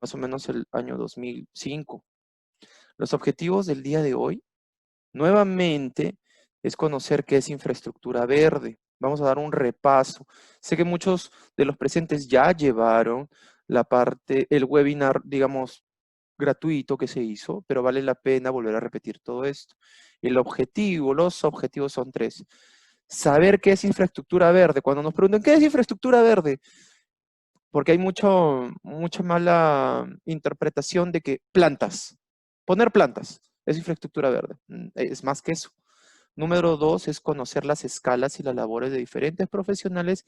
más o menos el año 2005. Los objetivos del día de hoy, nuevamente, es conocer qué es infraestructura verde. Vamos a dar un repaso. Sé que muchos de los presentes ya llevaron el webinar, digamos, gratuito que se hizo, pero vale la pena volver a repetir todo esto. Los objetivos son tres. Saber qué es infraestructura verde. Cuando nos preguntan, ¿qué es infraestructura verde? Porque hay mucha mala interpretación de que poner plantas, es infraestructura verde. Es más que eso. Número dos es conocer las escalas y las labores de diferentes profesionales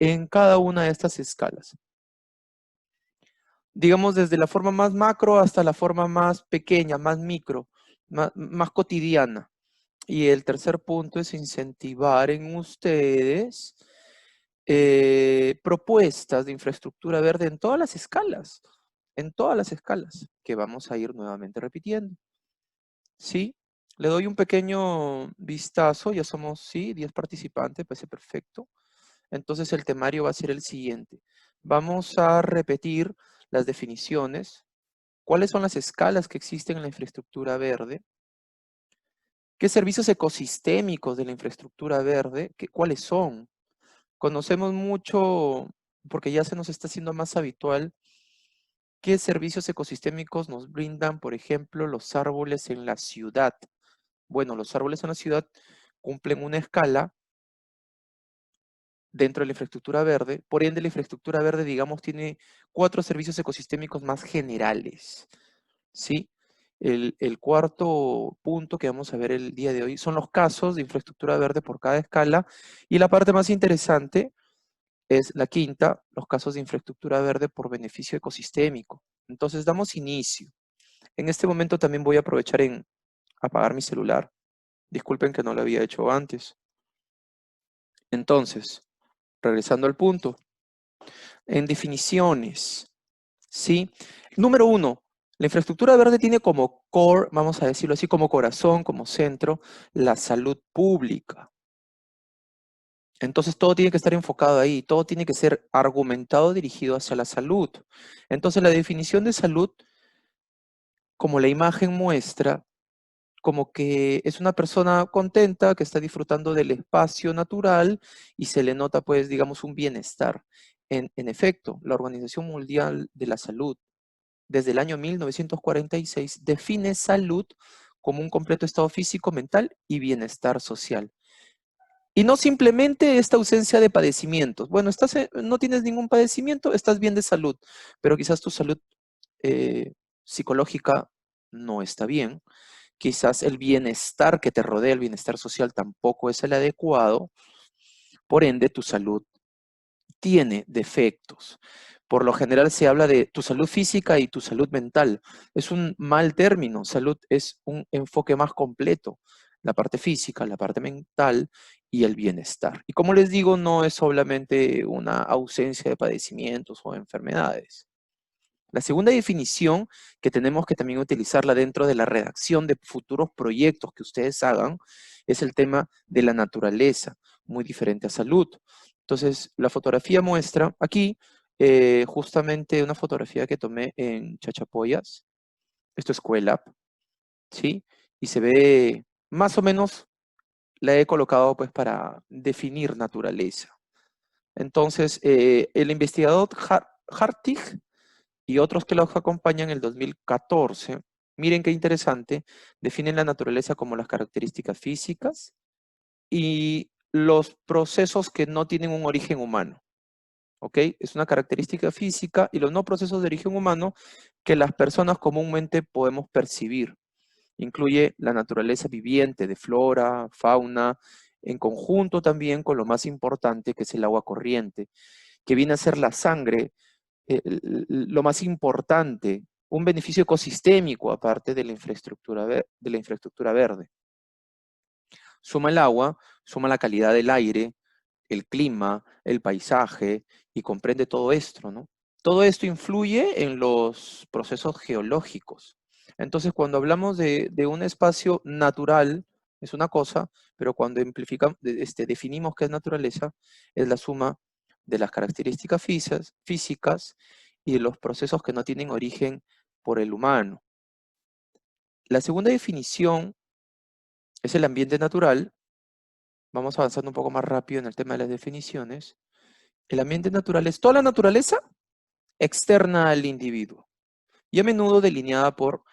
en cada una de estas escalas. Digamos, desde la forma más macro hasta la forma más pequeña, más micro, más cotidiana. Y el tercer punto es incentivar en ustedes propuestas de infraestructura verde en todas las escalas, que vamos a ir nuevamente repitiendo. ¿Sí? Le doy un pequeño vistazo, ya somos, sí, 10 participantes, parece perfecto. Entonces el temario va a ser el siguiente. Vamos a repetir las definiciones. ¿Cuáles son las escalas que existen en la infraestructura verde? ¿Qué servicios ecosistémicos de la infraestructura verde? ¿Cuáles son? Conocemos mucho, porque ya se nos está haciendo más habitual, qué servicios ecosistémicos nos brindan, por ejemplo, los árboles en la ciudad. Bueno, los árboles en la ciudad cumplen una escala dentro de la infraestructura verde. Por ende, la infraestructura verde, digamos, tiene 4 servicios ecosistémicos más generales, ¿sí? El cuarto punto que vamos a ver el día de hoy son los casos de infraestructura verde por cada escala. Y la parte más interesante es la quinta, los casos de infraestructura verde por beneficio ecosistémico. Entonces, damos inicio. En este momento también voy a aprovechar en apagar mi celular. Disculpen que no lo había hecho antes. Entonces, regresando al punto, en definiciones, ¿sí? Número uno, la infraestructura verde tiene como core, vamos a decirlo así, como corazón, como centro, la salud pública. Entonces todo tiene que estar enfocado ahí, todo tiene que ser argumentado dirigido hacia la salud. Entonces la definición de salud, como la imagen muestra, como que es una persona contenta que está disfrutando del espacio natural y se le nota, pues, digamos, un bienestar. En efecto, la Organización Mundial de la Salud, desde el año 1946, define salud como un completo estado físico, mental y bienestar social. Y no simplemente esta ausencia de padecimientos. Bueno, no tienes ningún padecimiento, estás bien de salud, pero quizás tu salud eh, psicológica no está bien. Quizás el bienestar que te rodea, el bienestar social, tampoco es el adecuado. Por ende, tu salud tiene defectos. Por lo general se habla de tu salud física y tu salud mental. Es un mal término. Salud es un enfoque más completo. La parte física, la parte mental y el bienestar. Y como les digo, no es solamente una ausencia de padecimientos o enfermedades. La segunda definición que tenemos que también utilizarla dentro de la redacción de futuros proyectos que ustedes hagan es el tema de la naturaleza, muy diferente a salud. Entonces, la fotografía muestra aquí justamente una fotografía que tomé en Chachapoyas. Esto es Cuelap, ¿sí? Y se ve más o menos, la he colocado pues para definir naturaleza. Entonces, el investigador Hartig y otros que los acompañan en el 2014, miren qué interesante, definen la naturaleza como las características físicas y los procesos que no tienen un origen humano. ¿Ok? Es una característica física y los no procesos de origen humano que las personas comúnmente podemos percibir. Incluye la naturaleza viviente de flora, fauna, en conjunto también con lo más importante que es el agua corriente, que viene a ser la sangre, lo más importante, un beneficio ecosistémico aparte de la infraestructura verde. Suma el agua, suma la calidad del aire, el clima, el paisaje y comprende todo esto, ¿no? Todo esto influye en los procesos geológicos. Entonces, cuando hablamos de un espacio natural, es una cosa, pero cuando definimos qué es naturaleza, es la suma de las características físicas y los procesos que no tienen origen por el humano. La segunda definición es el ambiente natural. Vamos avanzando un poco más rápido en el tema de las definiciones. El ambiente natural es toda la naturaleza externa al individuo y a menudo delineada por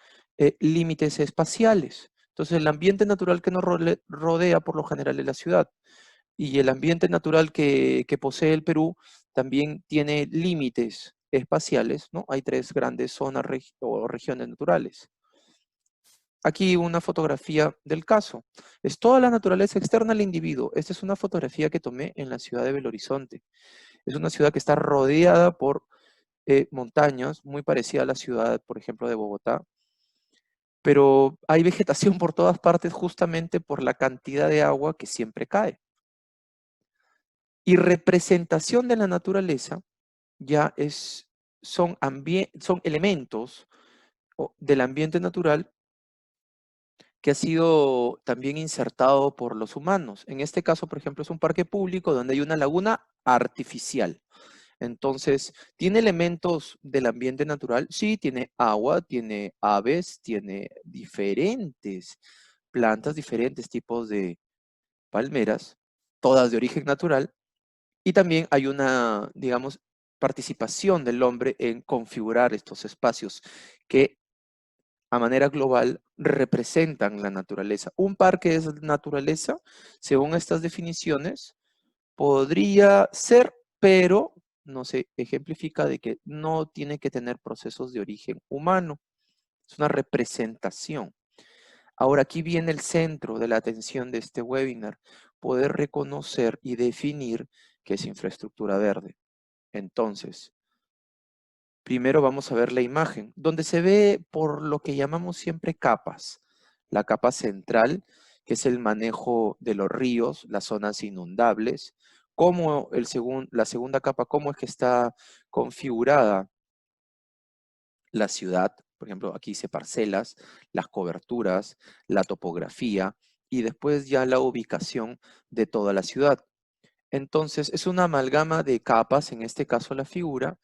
límites espaciales. Entonces, el ambiente natural que nos rodea por lo general es la ciudad y el ambiente natural que posee el Perú también tiene límites espaciales, ¿no? Hay tres grandes zonas o regiones naturales. Aquí una fotografía del caso. Es toda la naturaleza externa al individuo. Esta es una fotografía que tomé en la ciudad de Belo Horizonte. Es una ciudad que está rodeada por montañas, muy parecida a la ciudad, por ejemplo, de Bogotá, pero hay vegetación por todas partes justamente por la cantidad de agua que siempre cae. Y representación de la naturaleza ya son elementos del ambiente natural que ha sido también insertado por los humanos. En este caso, por ejemplo, es un parque público donde hay una laguna artificial. Entonces, ¿tiene elementos del ambiente natural? Sí, tiene agua, tiene aves, tiene diferentes plantas, diferentes tipos de palmeras, todas de origen natural. Y también hay una, digamos, participación del hombre en configurar estos espacios que a manera global representan la naturaleza. Un parque es naturaleza, según estas definiciones, podría ser, pero no se ejemplifica de que no tiene que tener procesos de origen humano. Es una representación. Ahora aquí viene el centro de la atención de este webinar, poder reconocer y definir qué es infraestructura verde. Entonces, primero vamos a ver la imagen, donde se ve por lo que llamamos siempre capas. La capa central, que es el manejo de los ríos, las zonas inundables, cómo la segunda capa, cómo es que está configurada la ciudad. Por ejemplo, aquí dice parcelas, las coberturas, la topografía y después ya la ubicación de toda la ciudad. Entonces, es una amalgama de capas, en este caso la figura,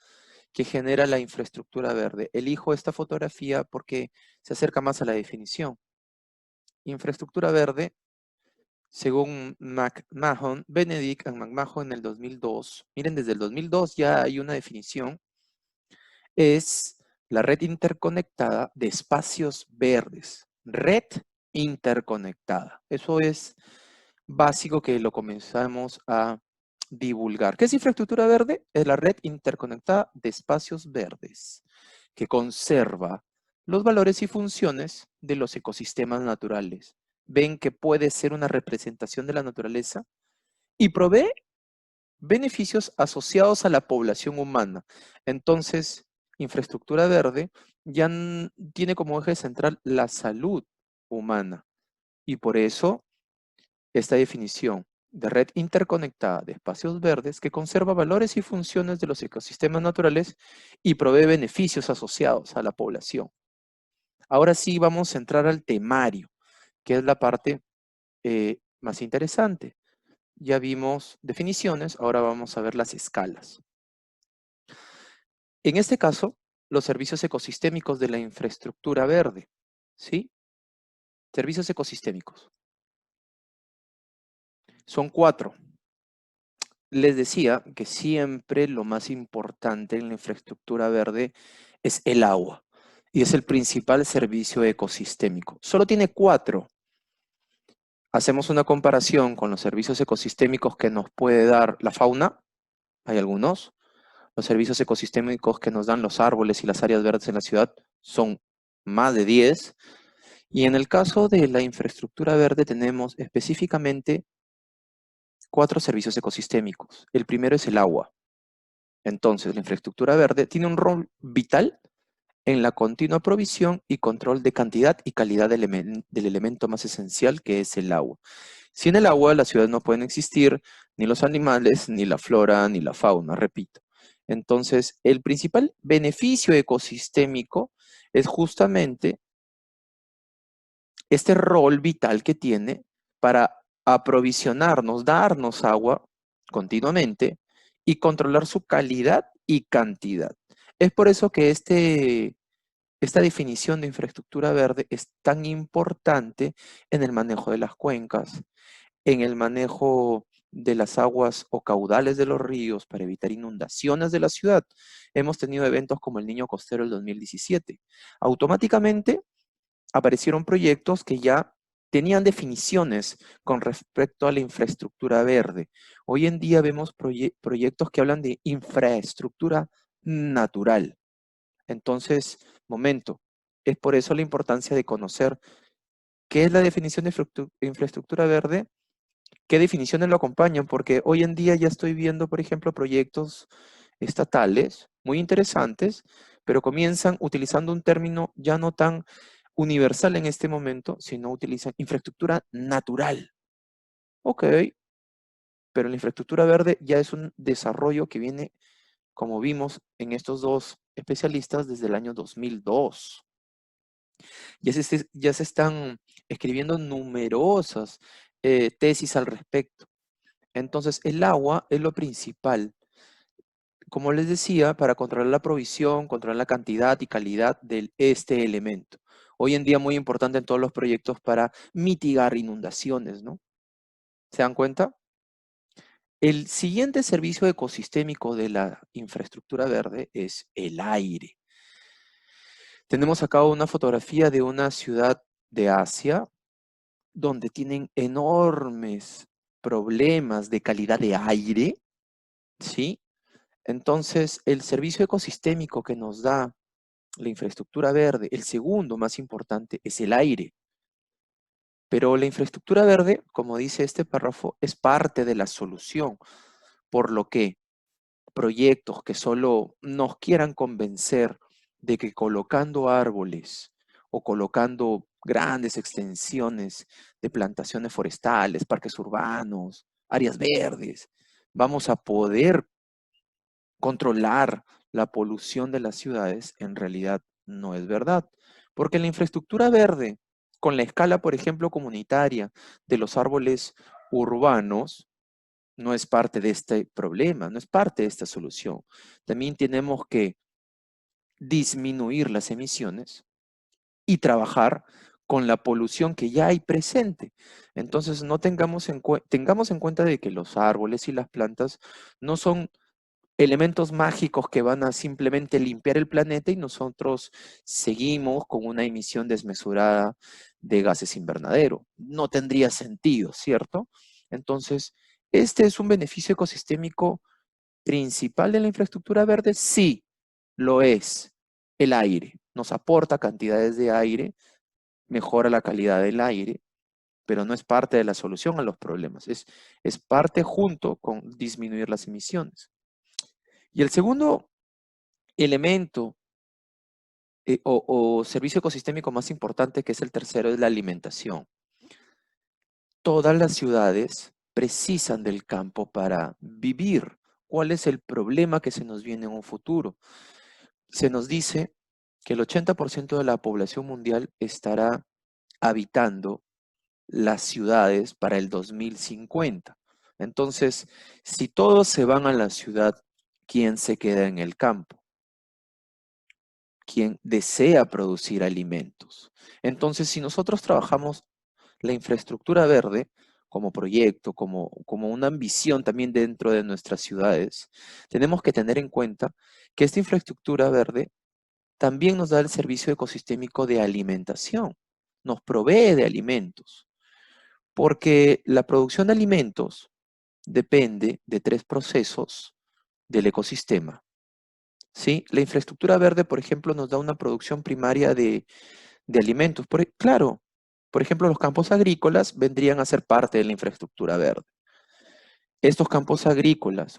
que genera la infraestructura verde. Elijo esta fotografía porque se acerca más a la definición. Infraestructura verde, según McMahon, Benedict and McMahon en el 2002, miren, desde el 2002 ya hay una definición, es la red interconectada de espacios verdes. Red interconectada. Eso es básico que lo comenzamos a divulgar. ¿Qué es infraestructura verde? Es la red interconectada de espacios verdes que conserva los valores y funciones de los ecosistemas naturales. Ven que puede ser una representación de la naturaleza y provee beneficios asociados a la población humana. Entonces, infraestructura verde ya tiene como eje central la salud humana y por eso esta definición de red interconectada de espacios verdes que conserva valores y funciones de los ecosistemas naturales y provee beneficios asociados a la población. Ahora sí vamos a entrar al temario, que es la parte más interesante. Ya vimos definiciones, ahora vamos a ver las escalas. En este caso, los servicios ecosistémicos de la infraestructura verde, ¿sí? Servicios ecosistémicos. Son 4. Les decía que siempre lo más importante en la infraestructura verde es el agua y es el principal servicio ecosistémico. Solo tiene 4. Hacemos una comparación con los servicios ecosistémicos que nos puede dar la fauna. Hay algunos. Los servicios ecosistémicos que nos dan los árboles y las áreas verdes en la ciudad son más de 10. Y en el caso de la infraestructura verde tenemos específicamente 4 servicios ecosistémicos. El primero es el agua. Entonces, la infraestructura verde tiene un rol vital en la continua provisión y control de cantidad y calidad del elemento más esencial, que es el agua. Sin el agua, las ciudades no pueden existir, ni los animales, ni la flora, ni la fauna, repito. Entonces, el principal beneficio ecosistémico es justamente este rol vital que tiene para aprovisionarnos, darnos agua continuamente y controlar su calidad y cantidad. Es por eso que esta definición de infraestructura verde es tan importante en el manejo de las cuencas, en el manejo de las aguas o caudales de los ríos para evitar inundaciones de la ciudad. Hemos tenido eventos como el Niño Costero del 2017. Automáticamente aparecieron proyectos que ya tenían definiciones con respecto a la infraestructura verde. Hoy en día vemos proyectos que hablan de infraestructura natural. Entonces, momento, es por eso la importancia de conocer qué es la definición de infraestructura verde, qué definiciones lo acompañan, porque hoy en día ya estoy viendo, por ejemplo, proyectos estatales muy interesantes, pero comienzan utilizando un término ya no tan universal en este momento, sino utilizan infraestructura natural. Ok, pero la infraestructura verde ya es un desarrollo que viene, como vimos en estos dos especialistas, desde el año 2002. Ya se están escribiendo numerosas tesis al respecto. Entonces, el agua es lo principal. Como les decía, para controlar la provisión, controlar la cantidad y calidad de este elemento. Hoy en día muy importante en todos los proyectos para mitigar inundaciones, ¿no? ¿Se dan cuenta? El siguiente servicio ecosistémico de la infraestructura verde es el aire. Tenemos acá una fotografía de una ciudad de Asia donde tienen enormes problemas de calidad de aire, ¿sí? Entonces, el servicio ecosistémico que nos da la infraestructura verde, el segundo más importante es el aire. Pero la infraestructura verde, como dice este párrafo, es parte de la solución, por lo que proyectos que solo nos quieran convencer de que colocando árboles o colocando grandes extensiones de plantaciones forestales, parques urbanos, áreas verdes, vamos a poder controlar la polución de las ciudades, en realidad no es verdad. Porque la infraestructura verde, con la escala, por ejemplo, comunitaria de los árboles urbanos, no es parte de este problema, no es parte de esta solución. También tenemos que disminuir las emisiones y trabajar con la polución que ya hay presente. Entonces, no tengamos en cuenta de que los árboles y las plantas no son elementos mágicos que van a simplemente limpiar el planeta y nosotros seguimos con una emisión desmesurada de gases invernadero. No tendría sentido, ¿cierto? Entonces, ¿este es un beneficio ecosistémico principal de la infraestructura verde? Sí, lo es. El aire. Nos aporta cantidades de aire, mejora la calidad del aire, pero no es parte de la solución a los problemas. Es parte junto con disminuir las emisiones. Y el segundo elemento o servicio ecosistémico más importante, que es el tercero, es la alimentación. Todas las ciudades precisan del campo para vivir. ¿Cuál es el problema que se nos viene en un futuro? Se nos dice que el 80% de la población mundial estará habitando las ciudades para el 2050. Entonces, si todos se van a la ciudad, ¿quién se queda en el campo? Quien desea producir alimentos. Entonces, si nosotros trabajamos la infraestructura verde como proyecto, como una ambición también dentro de nuestras ciudades, tenemos que tener en cuenta que esta infraestructura verde también nos da el servicio ecosistémico de alimentación, nos provee de alimentos, porque la producción de alimentos depende de tres procesos del ecosistema. ¿Sí? La infraestructura verde, por ejemplo, nos da una producción primaria de alimentos. Claro, por ejemplo, los campos agrícolas vendrían a ser parte de la infraestructura verde. Estos campos agrícolas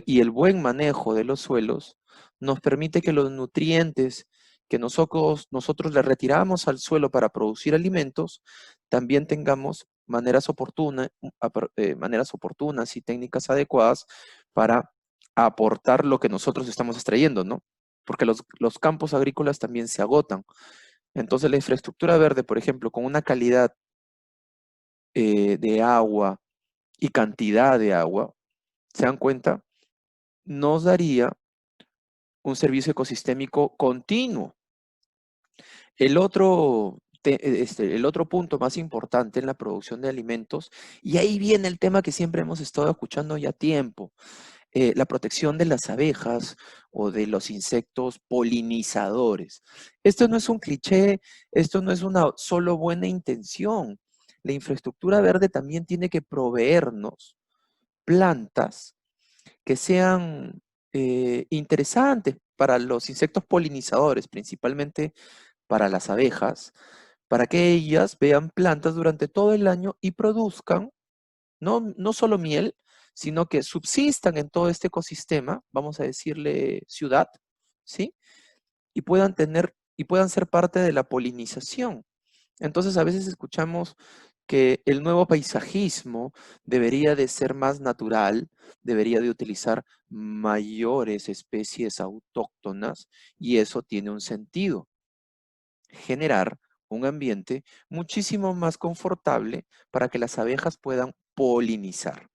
y el buen manejo de los suelos nos permite que los nutrientes que nosotros le retiramos al suelo para producir alimentos, también tengamos maneras oportunas y técnicas adecuadas para aportar lo que nosotros estamos extrayendo, ¿no? Porque los campos agrícolas también se agotan. Entonces la infraestructura verde, por ejemplo, con una calidad de agua y cantidad de agua, ¿se dan cuenta? Nos daría un servicio ecosistémico continuo. El otro, el otro punto más importante en la producción de alimentos, y ahí viene el tema que siempre hemos estado escuchando ya tiempo, la protección de las abejas o de los insectos polinizadores. Esto no es un cliché, esto no es una solo buena intención. La infraestructura verde también tiene que proveernos plantas que sean interesantes para los insectos polinizadores, principalmente para las abejas, para que ellas vean plantas durante todo el año y produzcan no solo miel, sino que subsistan en todo este ecosistema, vamos a decirle ciudad, ¿sí? Y puedan ser parte de la polinización. Entonces a veces escuchamos que el nuevo paisajismo debería de ser más natural, debería de utilizar mayores especies autóctonas y eso tiene un sentido, generar un ambiente muchísimo más confortable para que las abejas puedan polinizar.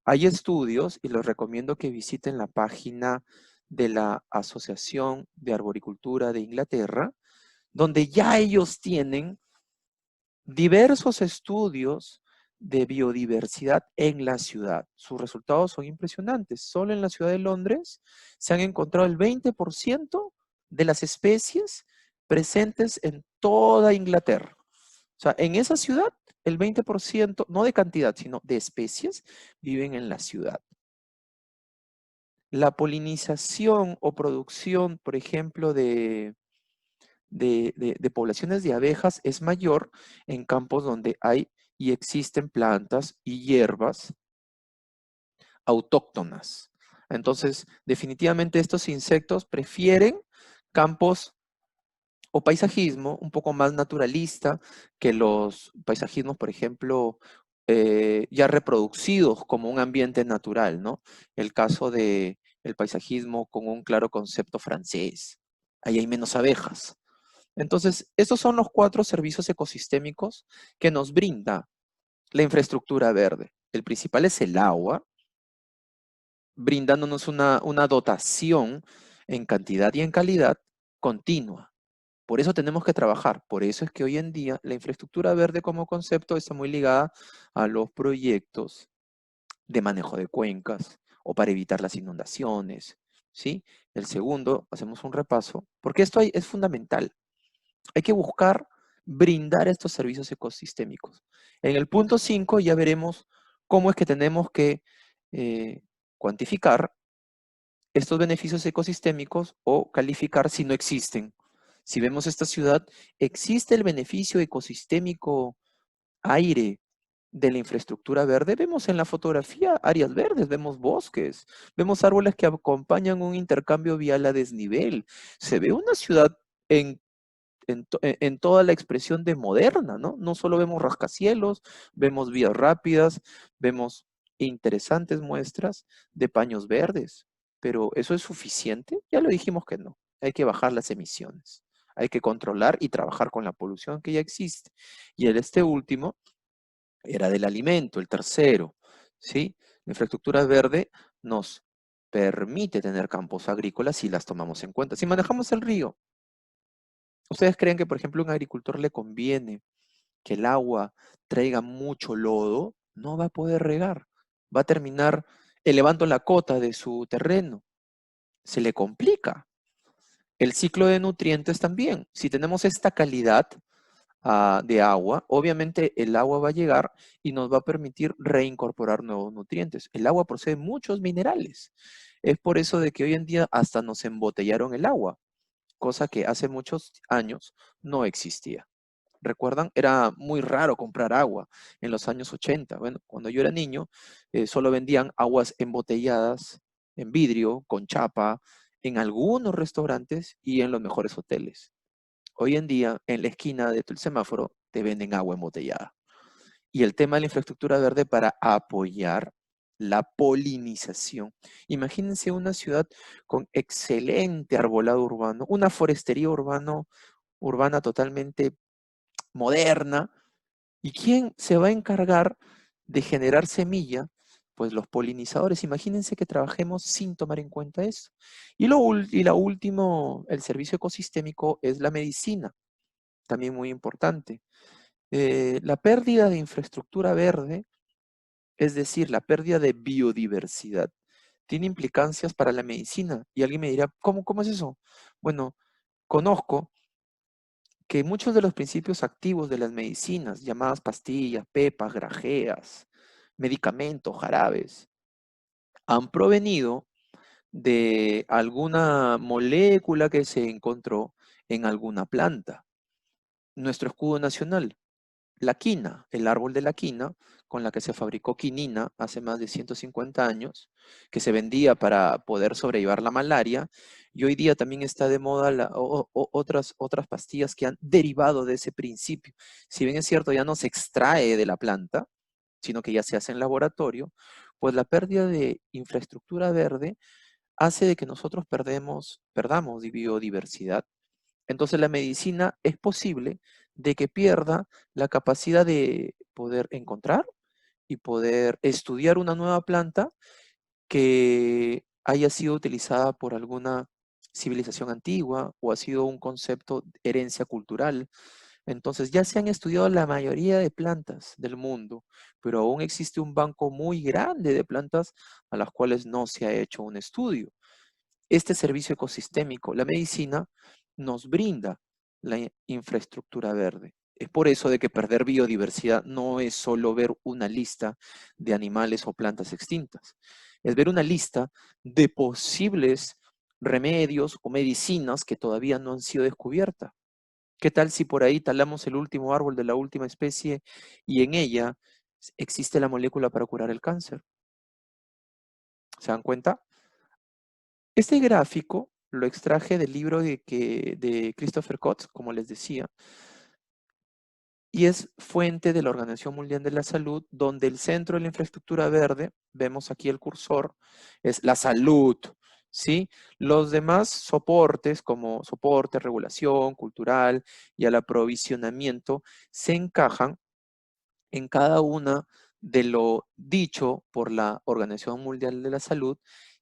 Hay estudios, y los recomiendo que visiten la página de la Asociación de Arboricultura de Inglaterra, donde ya ellos tienen diversos estudios de biodiversidad en la ciudad. Sus resultados son impresionantes. Solo en la ciudad de Londres se han encontrado el 20% de las especies presentes en toda Inglaterra. O sea, en esa ciudad, el 20%, no de cantidad, sino de especies, viven en la ciudad. La polinización o producción, por ejemplo, de poblaciones de abejas es mayor en campos donde hay y existen plantas y hierbas autóctonas. Entonces, definitivamente estos insectos prefieren campos o paisajismo un poco más naturalista que los paisajismos, por ejemplo, ya reproducidos como un ambiente natural, ¿no? El caso de el paisajismo con un claro concepto francés. Ahí hay menos abejas. Entonces, estos son los 4 servicios ecosistémicos que nos brinda la infraestructura verde. El principal es el agua, brindándonos una dotación en cantidad y en calidad continua. Por eso tenemos que trabajar. Por eso es que hoy en día la infraestructura verde como concepto está muy ligada a los proyectos de manejo de cuencas o para evitar las inundaciones, ¿sí? El segundo, hacemos un repaso, porque esto es fundamental. Hay que buscar brindar estos servicios ecosistémicos. En el punto 5 ya veremos cómo es que tenemos que cuantificar estos beneficios ecosistémicos o calificar si no existen. Si vemos esta ciudad, ¿existe el beneficio ecosistémico aire de la infraestructura verde? Vemos en la fotografía áreas verdes, vemos bosques, vemos árboles que acompañan un intercambio vial a desnivel. Se ve una ciudad en en toda la expresión de moderna, ¿no? No solo vemos rascacielos, vemos vías rápidas, vemos interesantes muestras de paños verdes, pero ¿eso es suficiente? Ya lo dijimos que no. Hay que bajar las emisiones, hay que controlar y trabajar con la polución que ya existe. Y este último era del alimento, el tercero, ¿sí? La infraestructura verde nos permite tener campos agrícolas si las tomamos en cuenta. Si manejamos el río, ¿ustedes creen que, por ejemplo, a un agricultor le conviene que el agua traiga mucho lodo? No va a poder regar. Va a terminar elevando la cota de su terreno. Se le complica. El ciclo de nutrientes también. Si tenemos esta calidad de agua, obviamente el agua va a llegar y nos va a permitir reincorporar nuevos nutrientes. El agua posee muchos minerales. Es por eso de que hoy en día hasta nos embotellaron el agua, cosa que hace muchos años no existía. ¿Recuerdan? Era muy raro comprar agua en los años 80. Bueno, cuando yo era niño, solo vendían aguas embotelladas en vidrio, con chapa, en algunos restaurantes y en los mejores hoteles. Hoy en día, en la esquina de tu semáforo, te venden agua embotellada. Y el tema de la infraestructura verde para apoyar la polinización. Imagínense una ciudad con excelente arbolado urbano, una forestería urbana totalmente moderna. ¿Y quién se va a encargar de generar semilla pues los polinizadores. Imagínense que trabajemos sin tomar en cuenta eso. La último, el servicio ecosistémico es la medicina, también muy importante. La pérdida de infraestructura verde, es decir, la pérdida de biodiversidad, tiene implicancias para la medicina. Y alguien me dirá, ¿cómo es eso? Bueno, conozco que muchos de los principios activos de las medicinas, llamadas pastillas, pepas, grajeas, medicamentos, jarabes, han provenido de alguna molécula que se encontró en alguna planta. Nuestro escudo nacional, la quina, el árbol de la quina, con la que se fabricó quinina hace más de 150 años, que se vendía para poder sobrellevar la malaria, y hoy día también está de moda otras pastillas que han derivado de ese principio. Si bien es cierto, ya no se extrae de la planta, sino que ya se hace en laboratorio, pues la pérdida de infraestructura verde hace de que nosotros perdamos biodiversidad. Entonces la medicina es posible de que pierda la capacidad de poder encontrar y poder estudiar una nueva planta que haya sido utilizada por alguna civilización antigua o ha sido un concepto de herencia cultural. Entonces ya se han estudiado la mayoría de plantas del mundo, pero aún existe un banco muy grande de plantas a las cuales no se ha hecho un estudio. Este servicio ecosistémico, la medicina, nos brinda la infraestructura verde. Es por eso de que perder biodiversidad no es solo ver una lista de animales o plantas extintas, es ver una lista de posibles remedios o medicinas que todavía no han sido descubiertas. ¿Qué tal si por ahí talamos el último árbol de la última especie y en ella existe la molécula para curar el cáncer? ¿Se dan cuenta? Este gráfico lo extraje del libro de Christopher Kotz, como les decía, y es fuente de la Organización Mundial de la Salud, donde el centro de la infraestructura verde, vemos aquí el cursor, es la salud, ¿sí? Los demás soportes, como soporte, regulación, cultural y al aprovisionamiento, se encajan en cada una de lo dicho por la Organización Mundial de la Salud,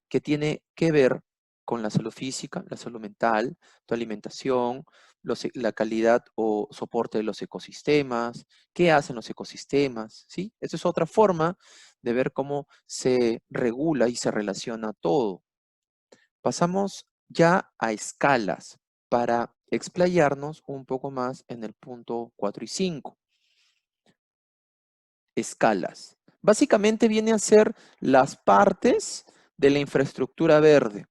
que tiene que ver con la salud física, la salud mental, tu alimentación, la calidad o soporte de los ecosistemas, qué hacen los ecosistemas, ¿sí? Esa es otra forma de ver cómo se regula y se relaciona todo. Pasamos ya a escalas para explayarnos un poco más en el punto 4 y 5. Escalas. Básicamente viene a ser las partes de la infraestructura verde.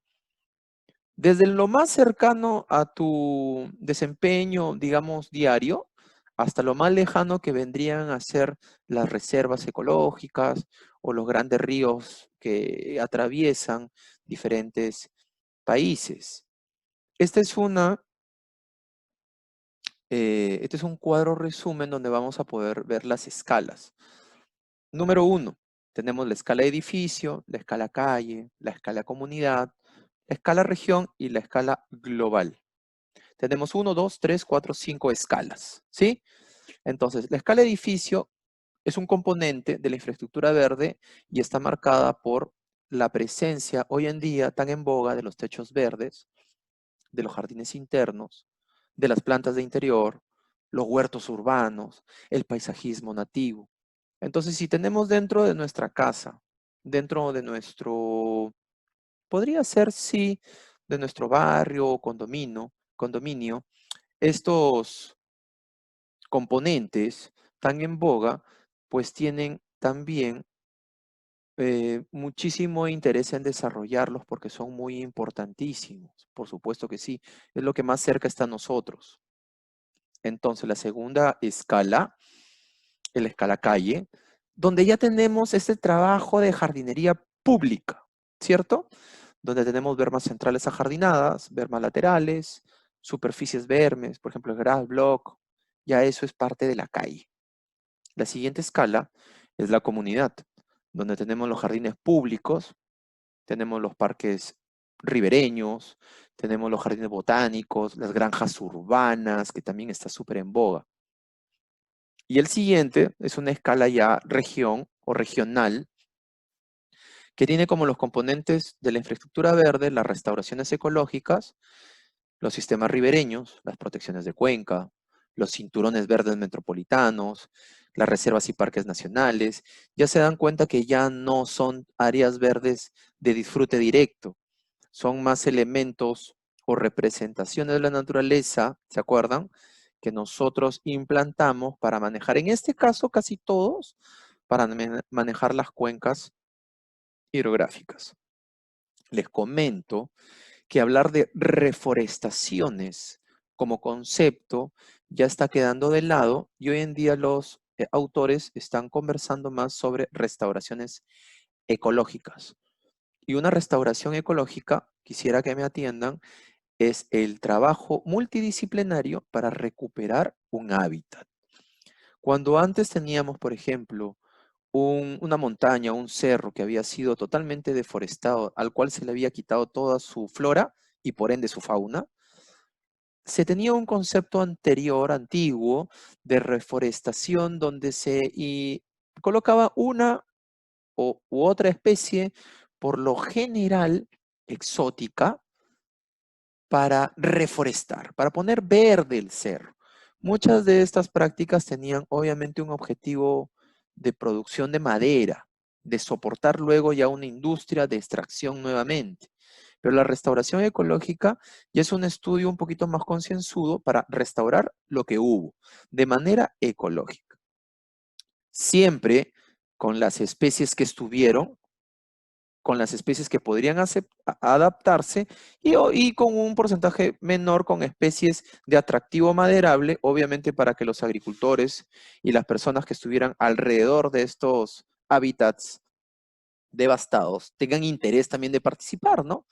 Desde lo más cercano a tu desempeño, digamos, diario, hasta lo más lejano que vendrían a ser las reservas ecológicas o los grandes ríos que atraviesan diferentes países. Esta es este es un cuadro resumen donde vamos a poder ver las escalas. Número 1, tenemos la escala edificio, la escala calle, la escala comunidad, la escala región y la escala global. Tenemos 1, 2, 3, 4, 5 escalas, ¿sí? Entonces, la escala edificio es un componente de la infraestructura verde y está marcada por la presencia hoy en día tan en boga de los techos verdes, de los jardines internos, de las plantas de interior, los huertos urbanos, el paisajismo nativo. Entonces, si tenemos dentro de nuestra casa, dentro de podría ser, sí, de nuestro barrio o condominio, estos componentes tan en boga, pues tienen también muchísimo interés en desarrollarlos porque son muy importantísimos. Por supuesto que sí, es lo que más cerca está a nosotros. Entonces, la segunda escala, la escala calle, donde ya tenemos este trabajo de jardinería pública, ¿cierto? Donde tenemos bermas centrales ajardinadas, bermas laterales, superficies vermes, por ejemplo, el grass block, ya eso es parte de la calle. La siguiente escala es la comunidad, donde tenemos los jardines públicos, tenemos los parques ribereños, tenemos los jardines botánicos, las granjas urbanas, que también está súper en boga. Y el siguiente es una escala ya región o regional, que tiene como los componentes de la infraestructura verde las restauraciones ecológicas, los sistemas ribereños, las protecciones de cuenca, los cinturones verdes metropolitanos, las reservas y parques nacionales. Ya se dan cuenta que ya no son áreas verdes de disfrute directo, son más elementos o representaciones de la naturaleza, ¿se acuerdan? Que nosotros implantamos para manejar, en este caso casi todos, para manejar las cuencas hidrográficas. Les comento que hablar de reforestaciones como concepto ya está quedando de lado y hoy en día los autores están conversando más sobre restauraciones ecológicas. Y una restauración ecológica, quisiera que me atiendan, es el trabajo multidisciplinario para recuperar un hábitat. Cuando antes teníamos, por ejemplo, una montaña, un cerro que había sido totalmente deforestado, al cual se le había quitado toda su flora y por ende su fauna, se tenía un concepto anterior, antiguo, de reforestación donde colocaba una u otra especie, por lo general exótica, para reforestar, para poner verde el cerro. Muchas de estas prácticas tenían obviamente un objetivo de producción de madera, de soportar luego ya una industria de extracción nuevamente. Pero la restauración ecológica ya es un estudio un poquito más concienzudo para restaurar lo que hubo de manera ecológica. Siempre con las especies que estuvieron, con las especies que podrían adaptarse y con un porcentaje menor con especies de atractivo maderable, obviamente para que los agricultores y las personas que estuvieran alrededor de estos hábitats devastados tengan interés también de participar, ¿no?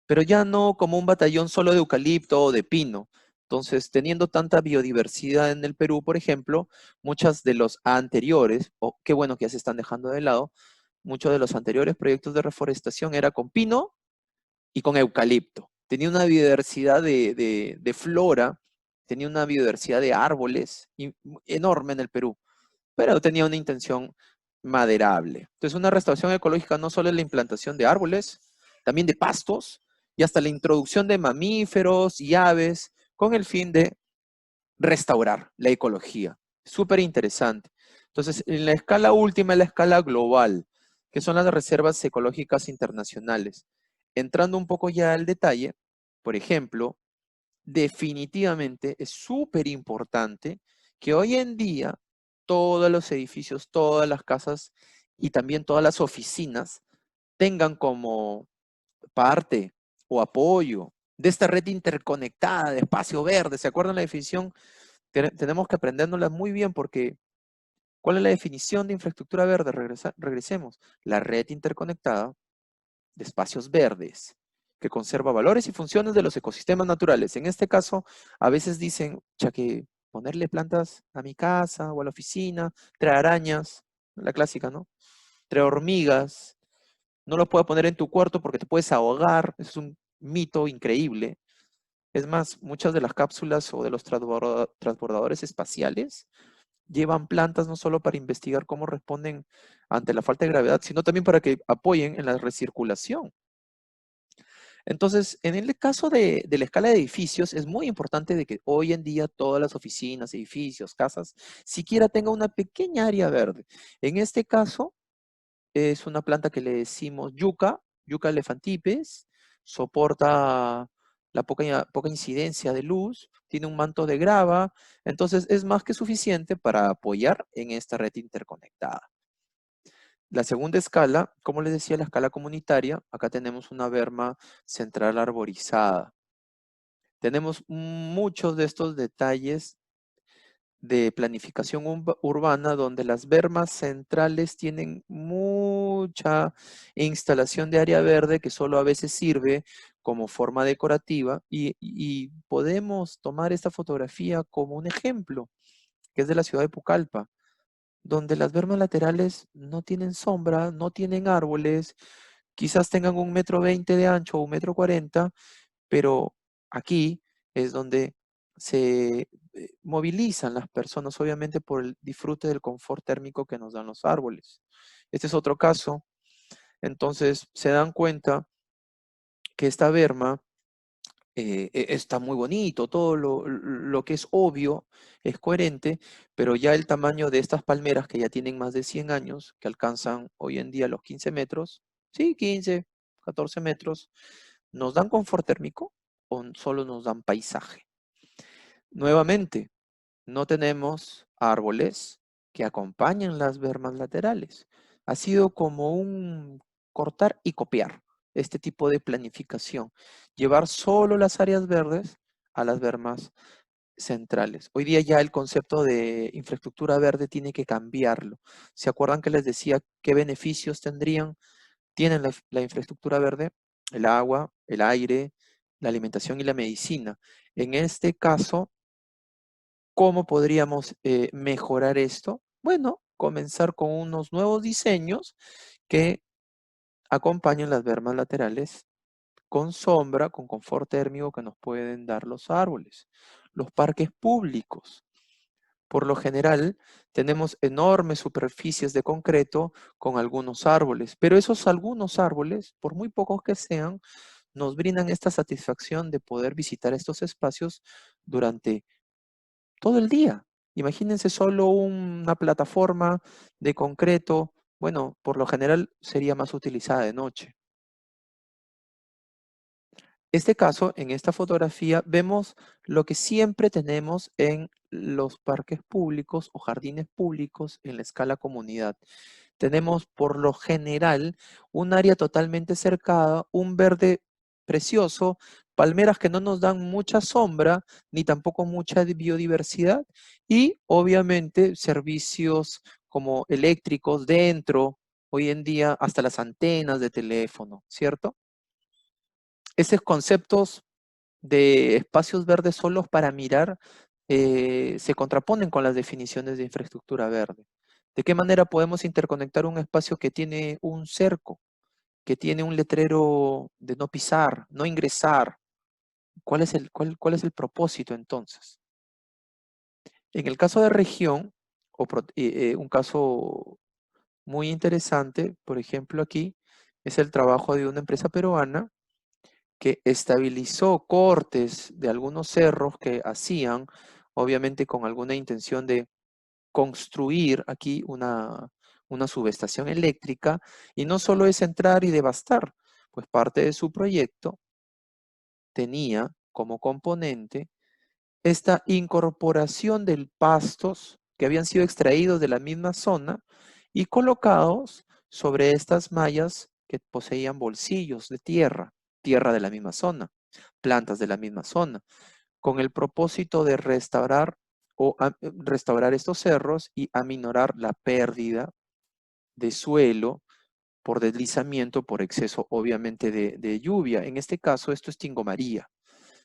Pero ya no como un batallón solo de eucalipto o de pino. Entonces, teniendo tanta biodiversidad en el Perú, por ejemplo, muchas de los anteriores, o qué bueno que ya se están dejando de lado, muchos de los anteriores proyectos de reforestación era con pino y con eucalipto. Tenía una biodiversidad de flora, tenía una biodiversidad de árboles enorme en el Perú, pero tenía una intención maderable. Entonces, una restauración ecológica no solo es la implantación de árboles, también de pastos y hasta la introducción de mamíferos y aves con el fin de restaurar la ecología. Súper interesante. Entonces, en la escala última, en la escala global, que son las reservas ecológicas internacionales. Entrando un poco ya al detalle, por ejemplo, definitivamente es súper importante que hoy en día todos los edificios, todas las casas y también todas las oficinas tengan como parte o apoyo de esta red interconectada de espacio verde. ¿Se acuerdan la definición? Tenemos que aprendérnosla muy bien porque ¿cuál es la definición de infraestructura verde? Regresemos. La red interconectada de espacios verdes que conserva valores y funciones de los ecosistemas naturales. En este caso, a veces dicen, ya que ponerle plantas a mi casa o a la oficina, trae arañas, la clásica, ¿no? Trae hormigas, no lo puedo poner en tu cuarto porque te puedes ahogar, es un mito increíble. Es más, muchas de las cápsulas o de los transbordadores espaciales llevan plantas no solo para investigar cómo responden ante la falta de gravedad, sino también para que apoyen en la recirculación. Entonces, en el caso de la escala de edificios, es muy importante de que hoy en día todas las oficinas, edificios, casas, siquiera tengan una pequeña área verde. En este caso, es una planta que le decimos yuca elefantipes, soporta la poca incidencia de luz, tiene un manto de grava, entonces es más que suficiente para apoyar en esta red interconectada. La segunda escala, como les decía, la escala comunitaria, acá tenemos una berma central arborizada. Tenemos muchos de estos detalles de planificación urbana donde las bermas centrales tienen mucha instalación de área verde que solo a veces sirve como forma decorativa y podemos tomar esta fotografía como un ejemplo, que es de la ciudad de Pucallpa, donde las bermas laterales no tienen sombra, no tienen árboles, quizás tengan 1,20 m de ancho o 1,40 m, pero aquí es donde se movilizan las personas, obviamente por el disfrute del confort térmico que nos dan los árboles. Este es otro caso Entonces se dan cuenta que esta berma está muy bonito, todo lo que es obvio es coherente, pero ya el tamaño de estas palmeras que ya tienen más de 100 años, que alcanzan hoy en día los 15 metros, sí, 15, 14 metros, ¿nos dan confort térmico o solo nos dan paisaje? Nuevamente, no tenemos árboles que acompañen las bermas laterales. Ha sido como un cortar y copiar este tipo de planificación. Llevar solo las áreas verdes a las bermas centrales. Hoy día ya el concepto de infraestructura verde tiene que cambiarlo. ¿Se acuerdan que les decía qué beneficios tienen la infraestructura verde? El agua, el aire, la alimentación y la medicina. En este caso, ¿cómo podríamos mejorar esto? Bueno, comenzar con unos nuevos diseños que acompañen las bermas laterales con sombra, con confort térmico que nos pueden dar los árboles. Los parques públicos. Por lo general, tenemos enormes superficies de concreto con algunos árboles, pero esos algunos árboles, por muy pocos que sean, nos brindan esta satisfacción de poder visitar estos espacios durante todo el día. Imagínense solo una plataforma de concreto, bueno, por lo general sería más utilizada de noche. Este caso, en esta fotografía, vemos lo que siempre tenemos en los parques públicos o jardines públicos en la escala comunidad. Tenemos por lo general un área totalmente cercada, un verde precioso, palmeras que no nos dan mucha sombra ni tampoco mucha biodiversidad y obviamente servicios como eléctricos dentro, hoy en día hasta las antenas de teléfono, ¿cierto? Esos conceptos de espacios verdes solos para mirar se contraponen con las definiciones de infraestructura verde. ¿De qué manera podemos interconectar un espacio que tiene un cerco, que tiene un letrero de no pisar, no ingresar? ¿Cuál es el propósito entonces? En el caso de región, un caso muy interesante, por ejemplo aquí, es el trabajo de una empresa peruana que estabilizó cortes de algunos cerros que hacían, obviamente con alguna intención de construir aquí una subestación eléctrica, y no solo es entrar y devastar, pues parte de su proyecto tenía como componente esta incorporación de pastos que habían sido extraídos de la misma zona y colocados sobre estas mallas que poseían bolsillos de tierra, tierra de la misma zona, plantas de la misma zona, con el propósito de restaurar estos cerros y aminorar la pérdida de suelo por deslizamiento, por exceso obviamente de lluvia. En este caso, esto es Tingomaría.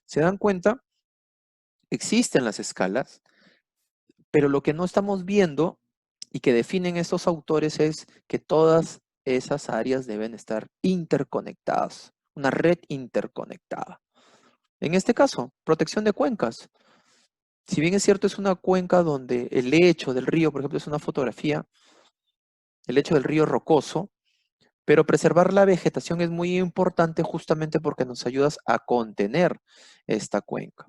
¿Se dan cuenta? Existen las escalas, pero lo que no estamos viendo y que definen estos autores es que todas esas áreas deben estar interconectadas, una red interconectada. En este caso, protección de cuencas. Si bien es cierto, es una cuenca donde el lecho del río, por ejemplo, es una fotografía, el lecho del río rocoso, pero preservar la vegetación es muy importante justamente porque nos ayuda a contener esta cuenca.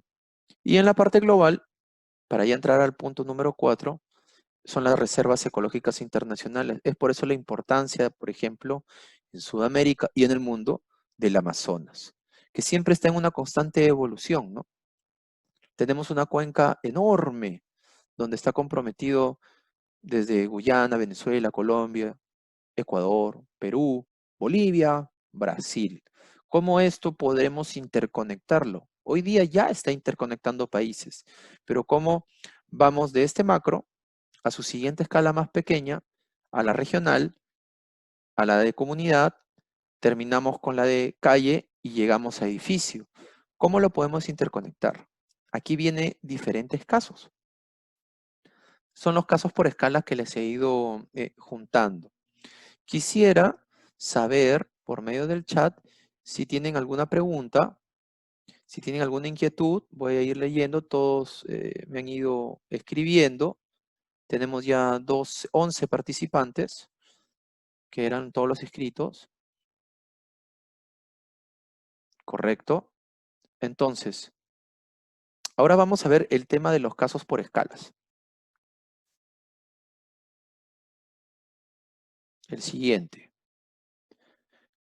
Y en la parte global, para ya entrar al punto número 4, son las reservas ecológicas internacionales. Es por eso la importancia, por ejemplo, en Sudamérica y en el mundo, del Amazonas, que siempre está en una constante evolución, ¿no? Tenemos una cuenca enorme donde está comprometido desde Guyana, Venezuela, Colombia, Ecuador, Perú, Bolivia, Brasil. ¿Cómo esto podremos interconectarlo? Hoy día ya está interconectando países, pero ¿cómo vamos de este macro a su siguiente escala más pequeña, a la regional, a la de comunidad, terminamos con la de calle y llegamos a edificio? ¿Cómo lo podemos interconectar? Aquí viene diferentes casos. Son los casos por escala que les he ido juntando. Quisiera saber por medio del chat si tienen alguna pregunta, si tienen alguna inquietud. Voy a ir leyendo, todos me han ido escribiendo. Tenemos ya 11 participantes, que eran todos los inscritos. ¿correcto? Entonces, ahora vamos a ver el tema de los casos por escalas. El siguiente.